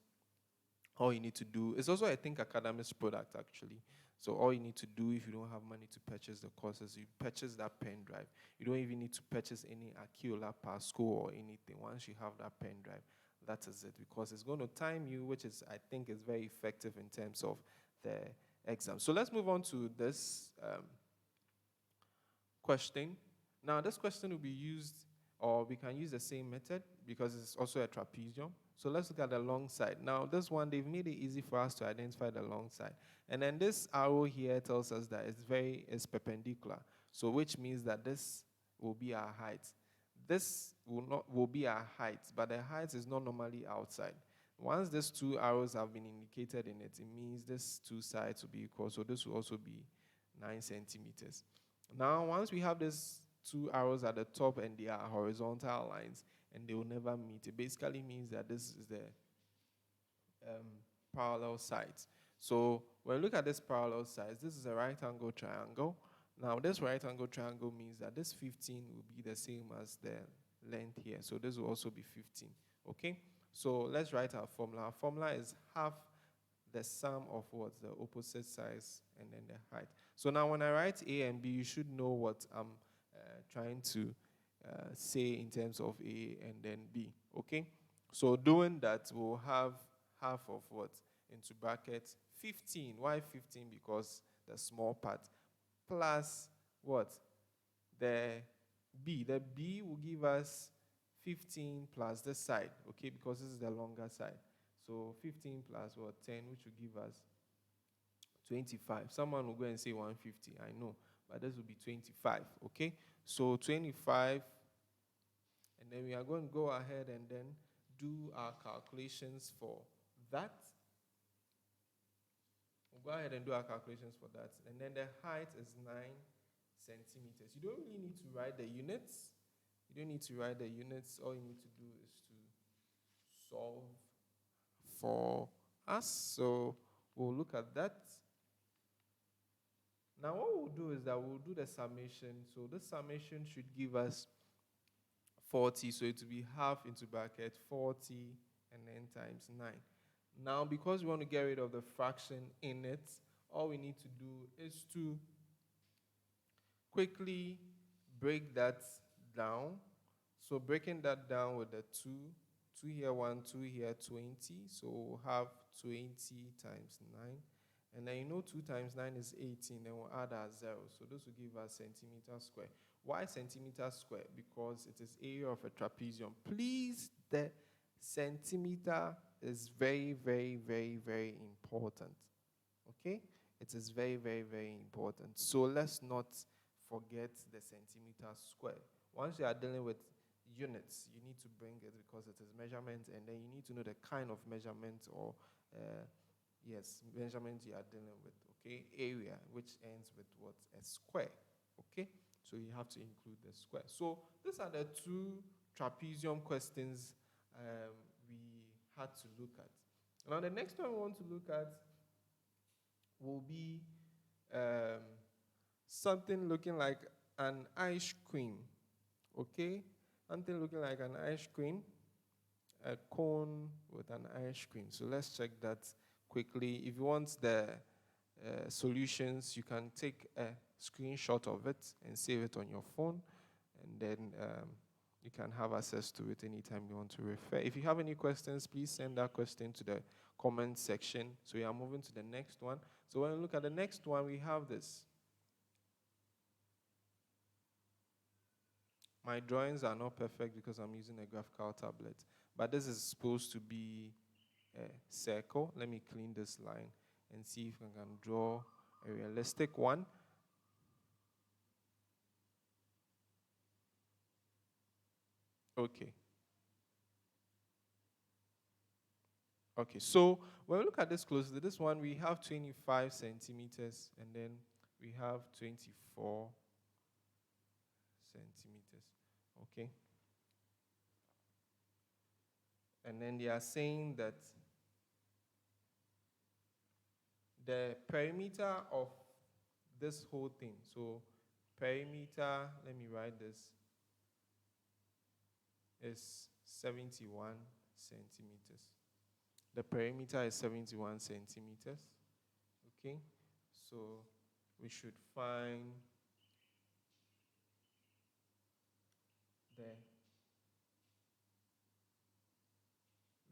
All you need to do, it's also a Think Academist product, actually. So all you need to do if you don't have money to purchase the courses, you purchase that pen drive. You don't even need to purchase any Aquila Pasco or anything. Once you have that pen drive, that is it, because it's going to time you, which is, I think, is very effective in terms of the exam. So let's move on to this question. Now, this question will be used, or we can use the same method because it's also a trapezium. So let's look at the long side. Now, this one, they've made it easy for us to identify the long side. And then this arrow here tells us that it's perpendicular. So which means that this will be our height. This will be our height, but the height is not normally outside. Once these two arrows have been indicated in it, it means these two sides will be equal. So this will also be 9 centimeters. Now, once we have these two arrows at the top and they are horizontal lines and they will never meet, it basically means that this is the parallel sides. So when we look at this parallel sides, this is a right angle triangle. Now, this right angle triangle means that this 15 will be the same as the length here. So this will also be 15. Okay? So let's write our formula. Our formula is half the sum of what? The opposite sides and then the height. So now when I write A and B, you should know what I'm trying to say in terms of A and then B. Okay? So doing that, we'll have half of what? Into brackets 15. Why 15? Because the small part plus what? The B. The B will give us 15 plus this side, okay, because this is the longer side. So 15 plus what? 10, which will give us 25. Someone will go and say 150, I know, but this will be 25, okay? So 25, and then we are going to go ahead and then do our calculations for that. We'll go ahead and do our calculations for that. And then the height is 9 centimeters. You don't really need to write the units. You don't need to write the units. All you need to do is to solve for us. So we'll look at that. Now what we'll do is that we'll do the summation. So this summation should give us 40. So it will be half into bracket 40 and then times 9. Now because we want to get rid of the fraction in it, all we need to do is to quickly break that down. So breaking that down with the 2, 2 here, 1, 2 here, 20. So we'll have 20 times 9. And then 2 times 9 is 18. Then we'll add our 0. So this will give us centimeter square. Why centimeter square? Because it is area of a trapezium. Please, the centimeter is very, very, very, very important. Okay? It is very, very, very important. So let's not forget the centimeter square. Once you are dealing with units, you need to bring it because it is measurement, and then you need to know the kind of measurement or measurement you are dealing with. Okay, area, which ends with what? A square. Okay, so you have to include the square. So these are the two trapezium questions we had to look at. Now the next one we want to look at will be something looking like an ice cream. Okay, something looking like an ice cream, a cone with an ice cream. So let's check that quickly. If you want the solutions, you can take a screenshot of it and save it on your phone, and then you can have access to it anytime you want to refer. If you have any questions, please send that question to the comment section. So we are moving to the next one. So when we look at the next one, we have this. My drawings are not perfect because I'm using a graphical tablet, but this is supposed to be a circle. Let me clean this line and see if I can draw a realistic one. Okay. Okay, so when we look at this closely, this one we have 25 centimeters, and then we have 24 centimeters. Okay. And then they are saying that the perimeter of this whole thing, so perimeter, let me write this, is 71 centimeters. The perimeter is 71 centimeters. Okay, so we should find the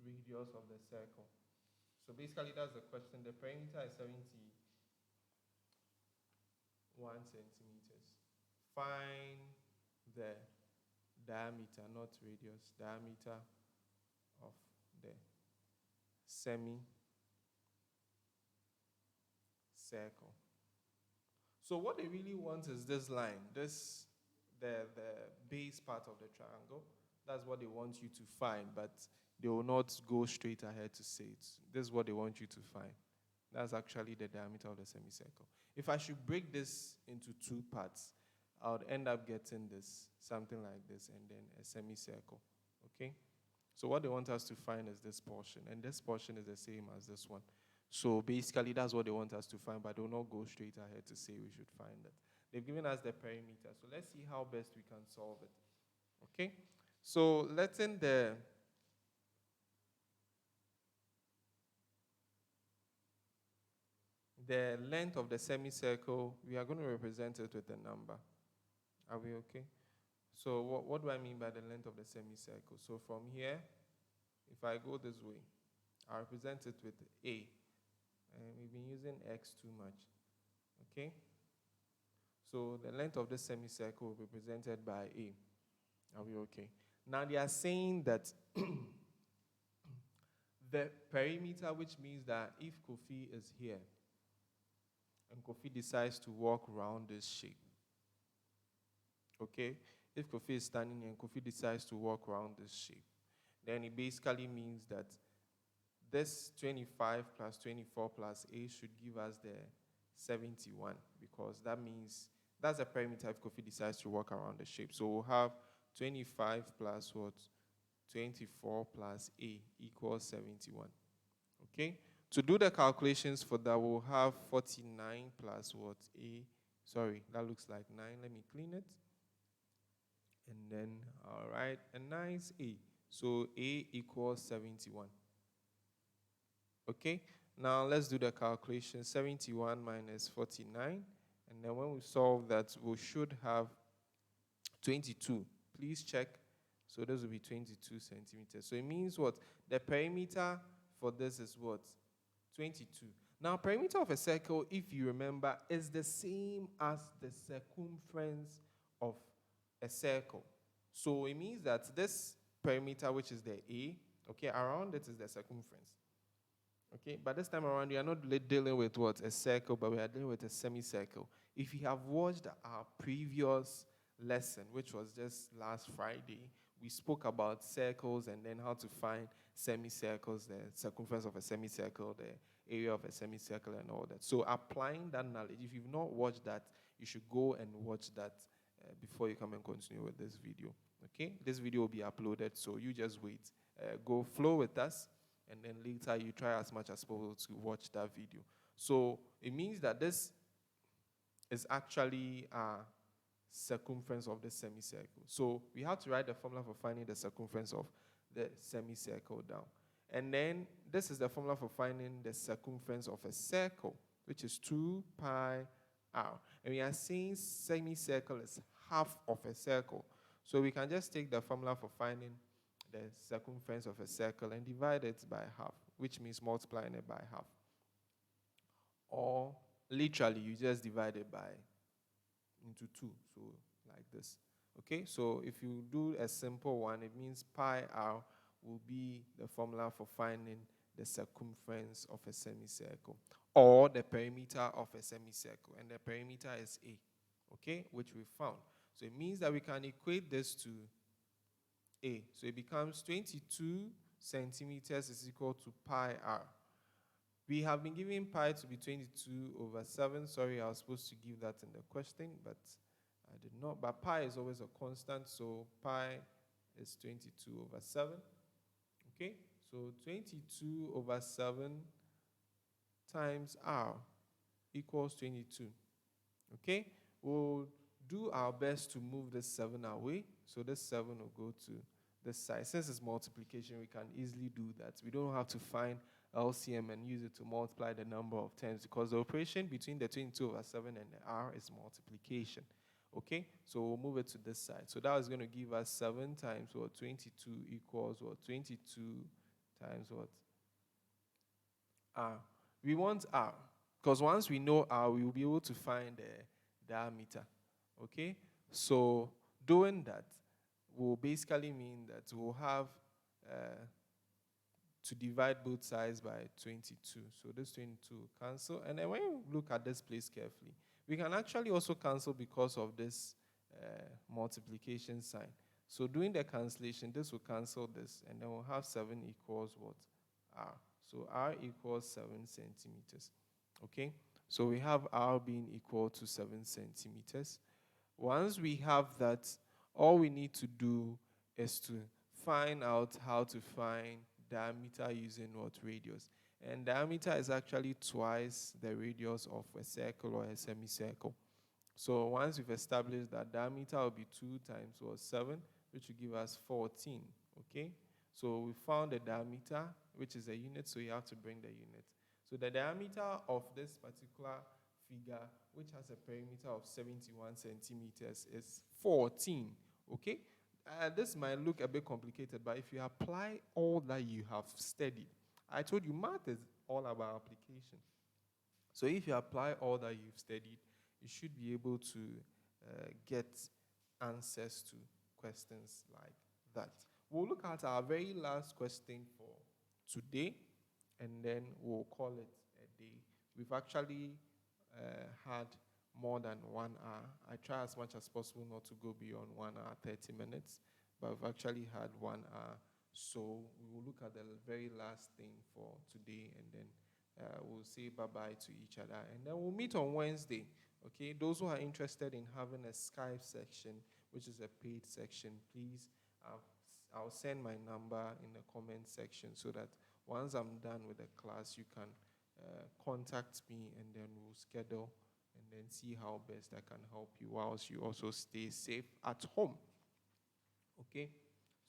radius of the circle. So basically that's the question. The perimeter is 71 centimeters. Find the diameter, not radius, diameter of the semicircle. So what they really want is this line, this the base part of the triangle. That's what they want you to find, but they will not go straight ahead to say it. This is what they want you to find. That's actually the diameter of the semicircle. If I should break this into two parts, I would end up getting this, something like this, and then a semicircle. Okay? So what they want us to find is this portion, and this portion is the same as this one. So basically, that's what they want us to find, but they will not go straight ahead to say we should find it. They've given us the perimeter, so let's see how best we can solve it. Okay? So letting the length of the semicircle, we are going to represent it with a number. Are we okay? So what do I mean by the length of the semicircle? So from here, if I go this way, I represent it with A. And we've been using X too much. Okay? So the length of the semicircle will be represented by A. Are we okay? Now they are saying that the perimeter, which means that if Kofi is here, and Kofi decides to walk around this shape, okay? If Kofi is standing here and Kofi decides to walk around this shape, then it basically means that this 25 plus 24 plus A should give us the 71, because that means that's the perimeter if Kofi decides to walk around the shape. So we'll have 25 plus what? 24 plus A equals 71. Okay? To do the calculations for that, we'll have 49 plus what? A Sorry, that looks like 9. Let me clean it. And then, all right, a nice A. So A equals 71. Okay, now let's do the calculation. 71 minus 49. And then when we solve that, we should have 22. Please check. So this will be 22 centimeters. So it means what? The perimeter for this is what? 22. Now, perimeter of a circle, if you remember, is the same as the circumference of a circle. So it means that this perimeter, which is the A, okay, around it is the circumference. Okay, but this time around, we are not dealing with what? A circle, but we are dealing with a semicircle. If you have watched our previous lesson, which was just last Friday, we spoke about circles and then how to find semicircles, the circumference of a semicircle, the area of a semicircle, and all that. So applying that knowledge, if you've not watched that, you should go and watch that before you come and continue with this video. Okay, this video will be uploaded, so you just wait. Go flow with us, and then later you try as much as possible to watch that video. So it means that this is actually circumference of the semicircle. So we have to write the formula for finding the circumference of the semicircle down. And then this is the formula for finding the circumference of a circle, which is 2 pi r. And we are saying semicircle is half of a circle. So we can just take the formula for finding the circumference of a circle and divide it by half, which means multiplying it by half. Or literally, you just divide it by into 2, so like this. Okay, so if you do a simple one, it means pi r will be the formula for finding the circumference of a semicircle, or the perimeter of a semicircle, and the perimeter is A, okay, which we found. So it means that we can equate this to A. So it becomes 22 centimeters is equal to pi r. We have been given pi to be 22 over 7. Sorry, I was supposed to give that in the question, but I did not. But pi is always a constant, so pi is 22 over 7. Okay, so 22 over 7 times r equals 22. Okay, we'll do our best to move this 7 away. So this 7 will go to this side. Since it's multiplication, we can easily do that. We don't have to find LCM and use it to multiply the number of terms, because the operation between the 22 over 7 and the r is multiplication. Okay, so we'll move it to this side. So that is going to give us 7 times what? 22 equals what? 22 times what? R. We want R, because once we know R, we will be able to find the diameter. Okay, so doing that will basically mean that we'll have to divide both sides by 22. So this 22 will cancel. And then when you look at this place carefully, we can actually also cancel because of this multiplication sign. So doing the cancellation, this will cancel this, and then we'll have 7 equals what? R. So R equals 7 centimeters. Okay? So we have R being equal to 7 centimeters. Once we have that, all we need to do is to find out how to find diameter using what? Radius. And diameter is actually twice the radius of a circle or a semicircle. So once we've established that diameter will be 2 times what? 7, which will give us 14. Okay? So we found the diameter, which is a unit, so you have to bring the unit. So the diameter of this particular figure, which has a perimeter of 71 centimeters, is 14. Okay? This might look a bit complicated, but if you apply all that you have studied, I told you math is all about application. So if you apply all that you've studied, you should be able to get answers to questions like that. We'll look at our very last question for today, and then we'll call it a day. We've actually had more than 1 hour. I try as much as possible not to go beyond 1 hour, 30 minutes, but we've actually had 1 hour. So we will look at the very last thing for today, and then we'll say bye-bye to each other, and then we'll meet on Wednesday. Okay, those who are interested in having a Skype section, which is a paid section, please, I'll send my number in the comment section so that once I'm done with the class, you can contact me, and then we'll schedule and then see how best I can help you whilst you also stay safe at home. Okay?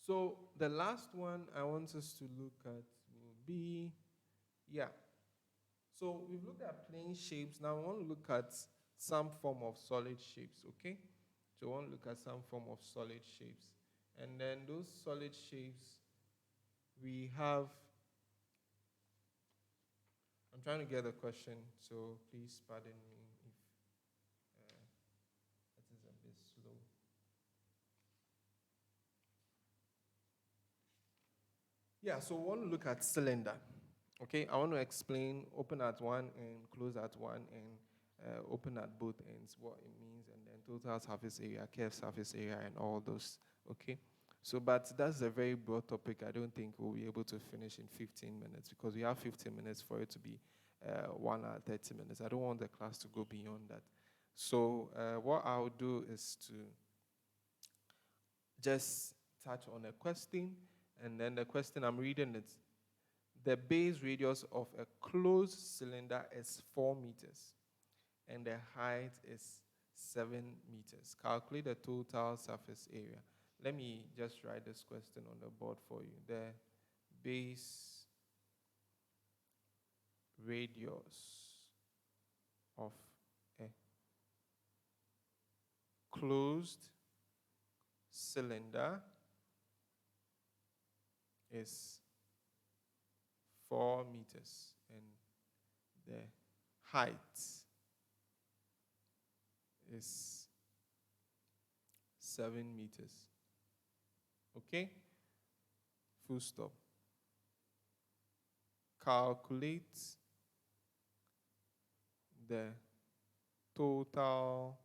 So the last one I want us to look at will be, so we've looked at plane shapes. Now I want to look at some form of solid shapes, okay? So I want to look at some form of solid shapes. And then those solid shapes, we have, I'm trying to get a question, so please pardon me if that is a bit slow. Yeah, so we want to look at cylinder. Okay, I want to explain open at one end, close at one end, open at both ends, what it means, and then total surface area, curved surface area, and all those. Okay, so but that's a very broad topic. I don't think we'll be able to finish in 15 minutes because we have 15 minutes for it to be 1 hour 30 minutes. I don't want the class to go beyond that. So what I'll do is to just touch on a question, and then the question I'm reading is, the base radius of a closed cylinder is 4 meters, and the height is 7 meters. Calculate the total surface area. Let me just write this question on the board for you. The base radius of a closed cylinder is 4 meters, and the height is 7 meters. Okay? Full stop. Calculate the total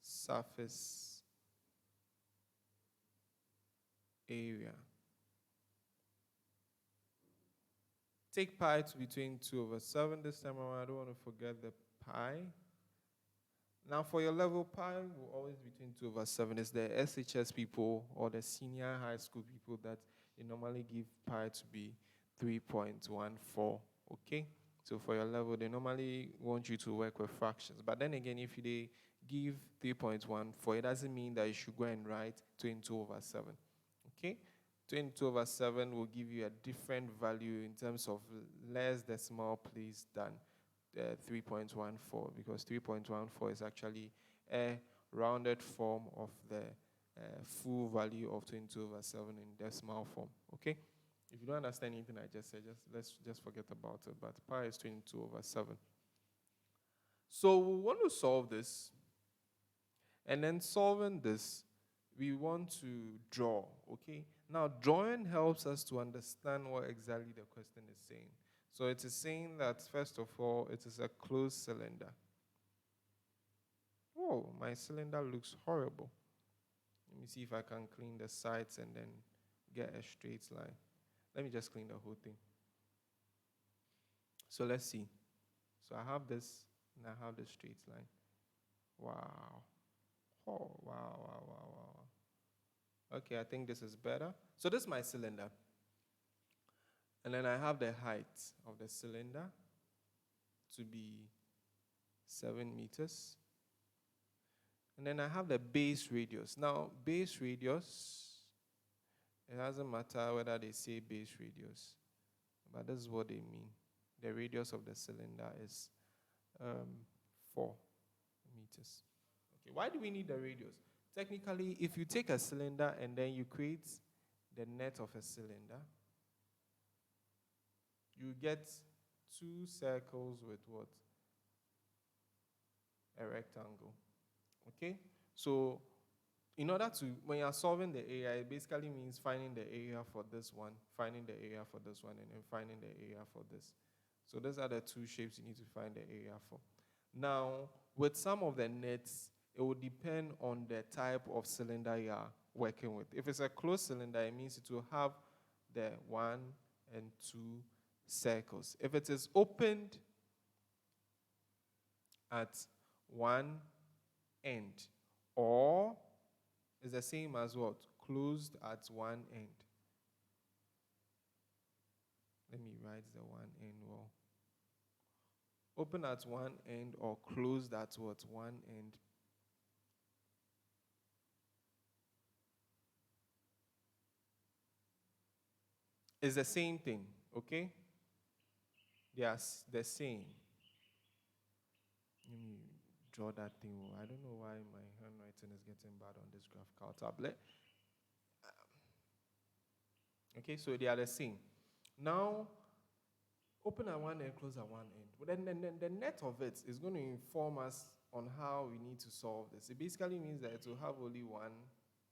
surface area. Take pi to between 2/7 this time around. I don't want to forget the pi. Now for your level, pi will always be between 2/7. It's the SHS people or the senior high school people that they normally give pi to be 3.14. Okay? So for your level, they normally want you to work with fractions. But then again, if they give 3.14, it doesn't mean that you should go and write 22/7. Okay? 22/7 will give you a different value in terms of less decimal place than 3.14, because 3.14 is actually a rounded form of the full value of 22/7 in decimal form. Okay? If you don't understand anything I just said, let's just forget about it. But pi is 22/7. So we want to solve this, and then solving this, we want to draw. Okay? Now, drawing helps us to understand what exactly the question is saying. So it is saying that, first of all, it is a closed cylinder. Oh, my cylinder looks horrible. Let me see if I can clean the sides and then get a straight line. Let me just clean the whole thing. So let's see. So I have this, and I have the straight line. Wow. Oh, wow. Okay, I think this is better. So this is my cylinder. And then I have the height of the cylinder to be 7 meters. And then I have the base radius. Now, base radius, it doesn't matter whether they say base radius, but this is what they mean. The radius of the cylinder is 4 meters. Okay, why do we need the radius? Technically, if you take a cylinder and then you create the net of a cylinder, you get 2 circles with what? A rectangle. Okay? So, in order to, when you're solving the area, it basically means finding the area for this one, finding the area for this one, and then finding the area for this. So those are the 2 shapes you need to find the area for. Now, with some of the nets, it will depend on the type of cylinder you are working with. If it's a closed cylinder, it means it will have the 1 and 2 circles. If it is opened at one end, or is the same as what? Closed at one end. Let me write the one end well. Open at one end or closed at what? One end. It's the same thing, okay? They are the same. Let me draw that thing. I don't know why my handwriting is getting bad on this graphical tablet. Okay, so they are the same. Now, open at one end, close at one end. But then the net of it is going to inform us on how we need to solve this. It basically means that it will have only one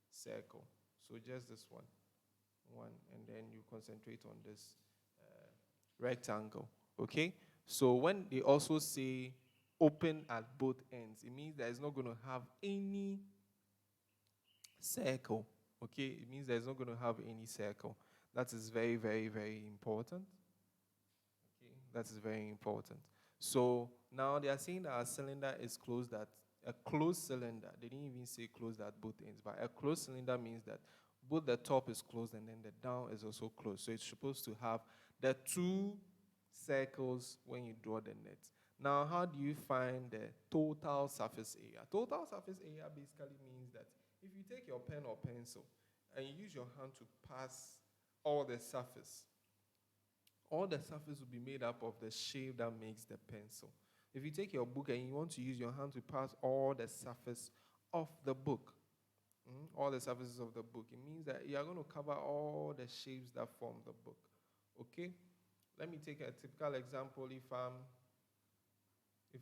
circle. So just this one. And then you concentrate on this rectangle. Okay? So when they also say open at both ends, it means that it's not going to have any circle. Okay? It means that it's not going to have any circle. That is very, very, very important. Okay? That is very important. So now they are saying that our cylinder is closed at a closed cylinder. They didn't even say closed at both ends, but a closed cylinder means that both the top is closed and then the down is also closed. So it's supposed to have the two circles when you draw the net. Now, how do you find the total surface area? Total surface area basically means that if you take your pen or pencil and you use your hand to pass all the surface will be made up of the shape that makes the pencil. If you take your book and you want to use your hand to pass all the surface of the book, all the surfaces of the book, it means that you are going to cover all the shapes that form the book. Okay? Let me take a typical example. If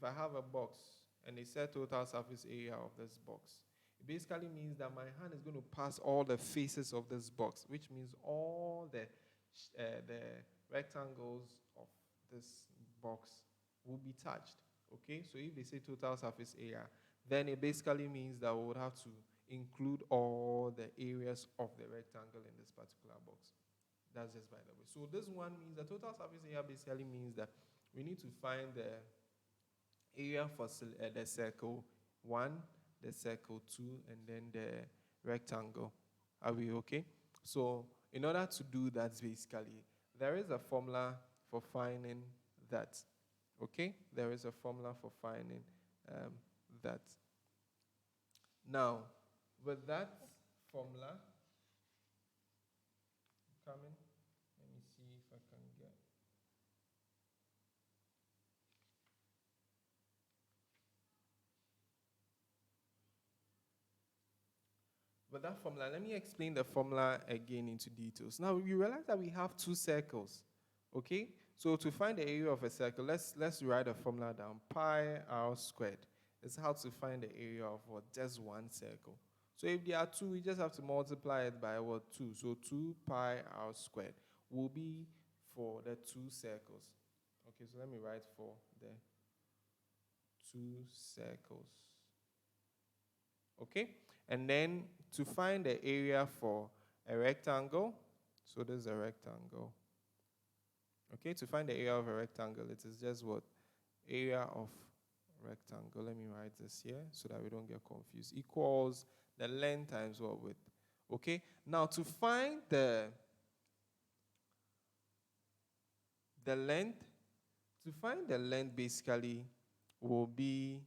I have a box and they said total surface area of this box, it basically means that my hand is going to pass all the faces of this box, which means all the rectangles of this box will be touched. Okay, so if they say total surface area, then it basically means that we would have to include all the areas of the rectangle in this particular box. That's just by the way. So this one means the total surface area basically means that we need to find the area for the circle 1, the circle 2, and then the rectangle. Are we okay? So in order to do that, basically, there is a formula for finding that. Okay? There is a formula for finding that. Now, with that formula, coming, let me see if I can get. With that formula, let me explain the formula again into details. Now, you realize that we have two circles, okay? So to find the area of a circle, let's write a formula down. Pi r squared is how to find the area of what? Just one circle. So if there are two, we just have to multiply it by what? 2. So 2 pi r squared will be for the two circles. Okay, so let me write for the two circles. Okay? And then to find the area for a rectangle, so this is a rectangle. Okay, to find the area of a rectangle, it is just what? Area of rectangle. Let me write this here so that we don't get confused. Equals the length times what? Width. Okay, now to find the length, basically will be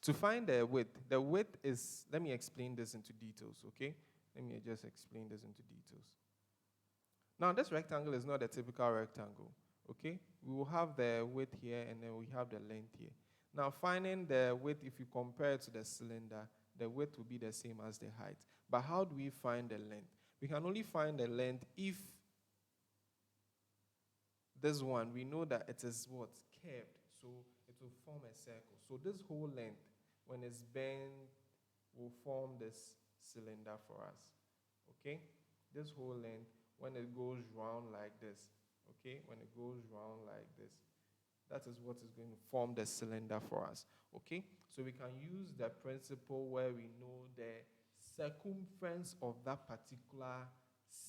to find the width. The width is, let me explain this into details, okay? Let me just explain this into details. Now, this rectangle is not a typical rectangle, okay? We will have the width here, and then we have the length here. Now, finding the width, if you compare it to the cylinder, the width will be the same as the height. But how do we find the length? We can only find the length if this one, we know that it is what? Curved. So it will form a circle. So this whole length, when it's bent, will form this cylinder for us. Okay? This whole length, when it goes round like this, okay? When it goes round like this, that is what is going to form the cylinder for us. Okay? So we can use the principle where we know the circumference of that particular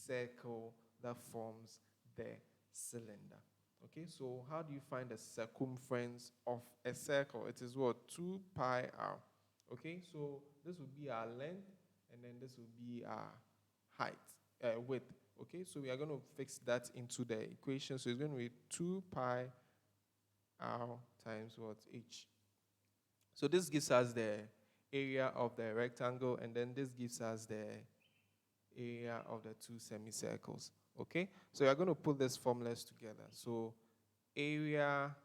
circle that forms the cylinder. Okay, so how do you find the circumference of a circle? It is what? 2 pi r. Okay, so this will be our length, and then this will be our height, width. Okay, so we are going to fix that into the equation. So it's going to be 2 pi r times what? H. So this gives us the area of the rectangle, and then this gives us the area of the two semicircles. Okay? So you're going to put these formulas together. So area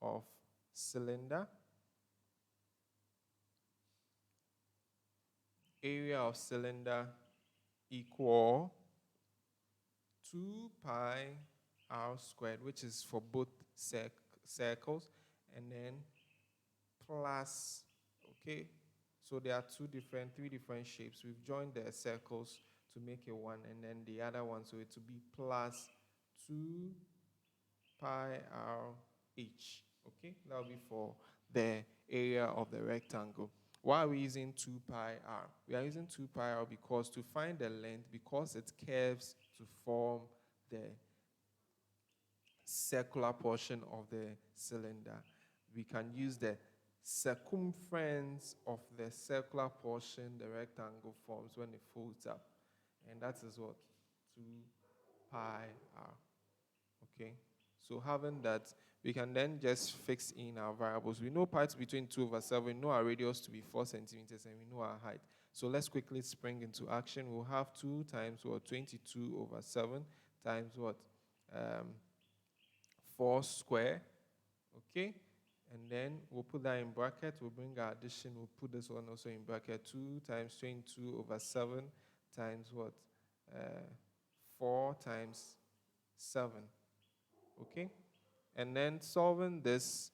of cylinder, equal 2 pi r squared, which is for both circles, and then plus, okay, so there are three different shapes. We've joined the circles to make a one, and then the other one, so it will be plus 2 pi r h, okay? That will be for the area of the rectangle. Why are we using 2 pi r? We are using 2 pi r because to find the length, because it curves to form the circular portion of the cylinder, we can use the circumference of the circular portion the rectangle forms when it folds up. And that is what? 2 pi r. Okay? So having that, we can then just fix in our variables. We know pi to be 22/7. We know our radius to be 4 centimeters, and we know our height. So let's quickly spring into action. We'll have 2 times what? 22/7 times what? 4 square. Okay? And then we'll put that in bracket. We'll bring our addition. We'll put this one also in bracket. 2 times 22/7 times what? 4 times 7. Okay? And then solving this,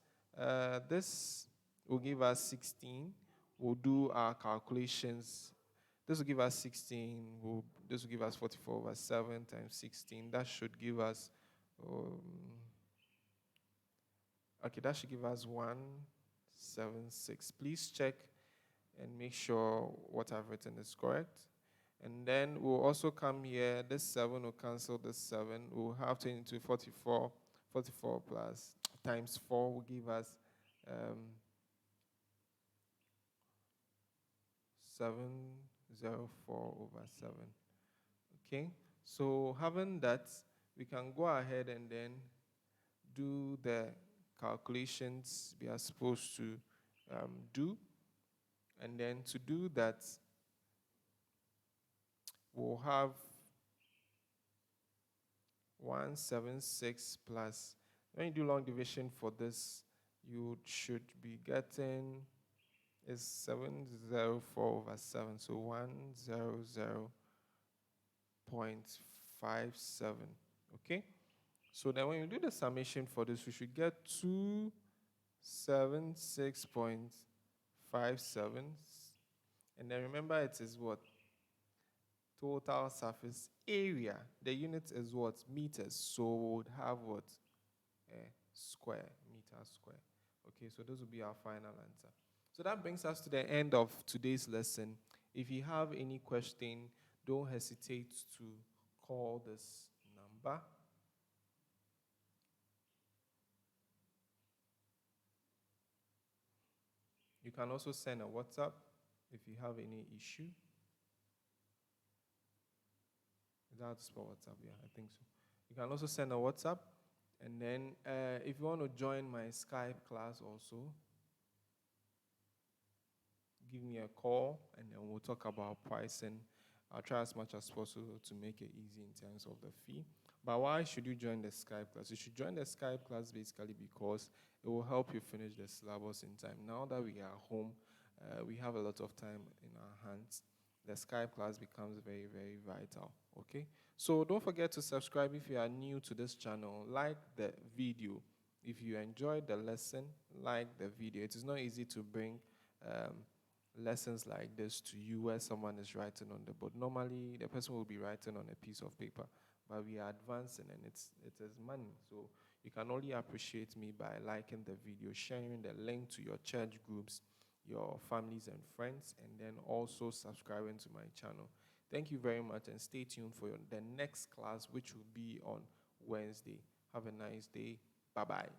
this will give us 16. We'll do our calculations. This will give us 16. This will give us 44/7 times 16. That should give us, okay, that should give us 176. Please check and make sure what I've written is correct. And then we'll also come here. This 7 will cancel this 7. We'll have 22, 44. 44 plus times 4 will give us 704/7. Okay, so having that, we can go ahead and then do the calculations we are supposed to do. And then to do that, we'll have 176 plus, when you do long division for this, you should be getting is 704/7, so 100.57. Okay, so then when you do the summation for this, we should get 276.57, and then remember it is what? Total surface area. The unit is what? Meters. So we would have what? Square, meter square. Okay, so those will be our final answer. So that brings us to the end of today's lesson. If you have any question, don't hesitate to call this number. You can also send a WhatsApp if you have any issue. Is that for WhatsApp? Yeah, I think so. You can also send a WhatsApp. And then if you want to join my Skype class also, give me a call, and then we'll talk about pricing. I'll try as much as possible to make it easy in terms of the fee. But why should you join the Skype class? You should join the Skype class basically because it will help you finish the syllabus in time. Now that we are home, we have a lot of time in our hands. The Skype class becomes very, very vital. Okay? So don't forget to subscribe if you are new to this channel. Like the video. If you enjoyed the lesson, like the video. It is not easy to bring lessons like this to you where someone is writing on the board. Normally, the person will be writing on a piece of paper, but we are advancing and it is money. So you can only appreciate me by liking the video, sharing the link to your church groups, your families and friends, and then also subscribing to my channel. Thank you very much, and stay tuned for the next class, which will be on Wednesday. Have a nice day. Bye-bye.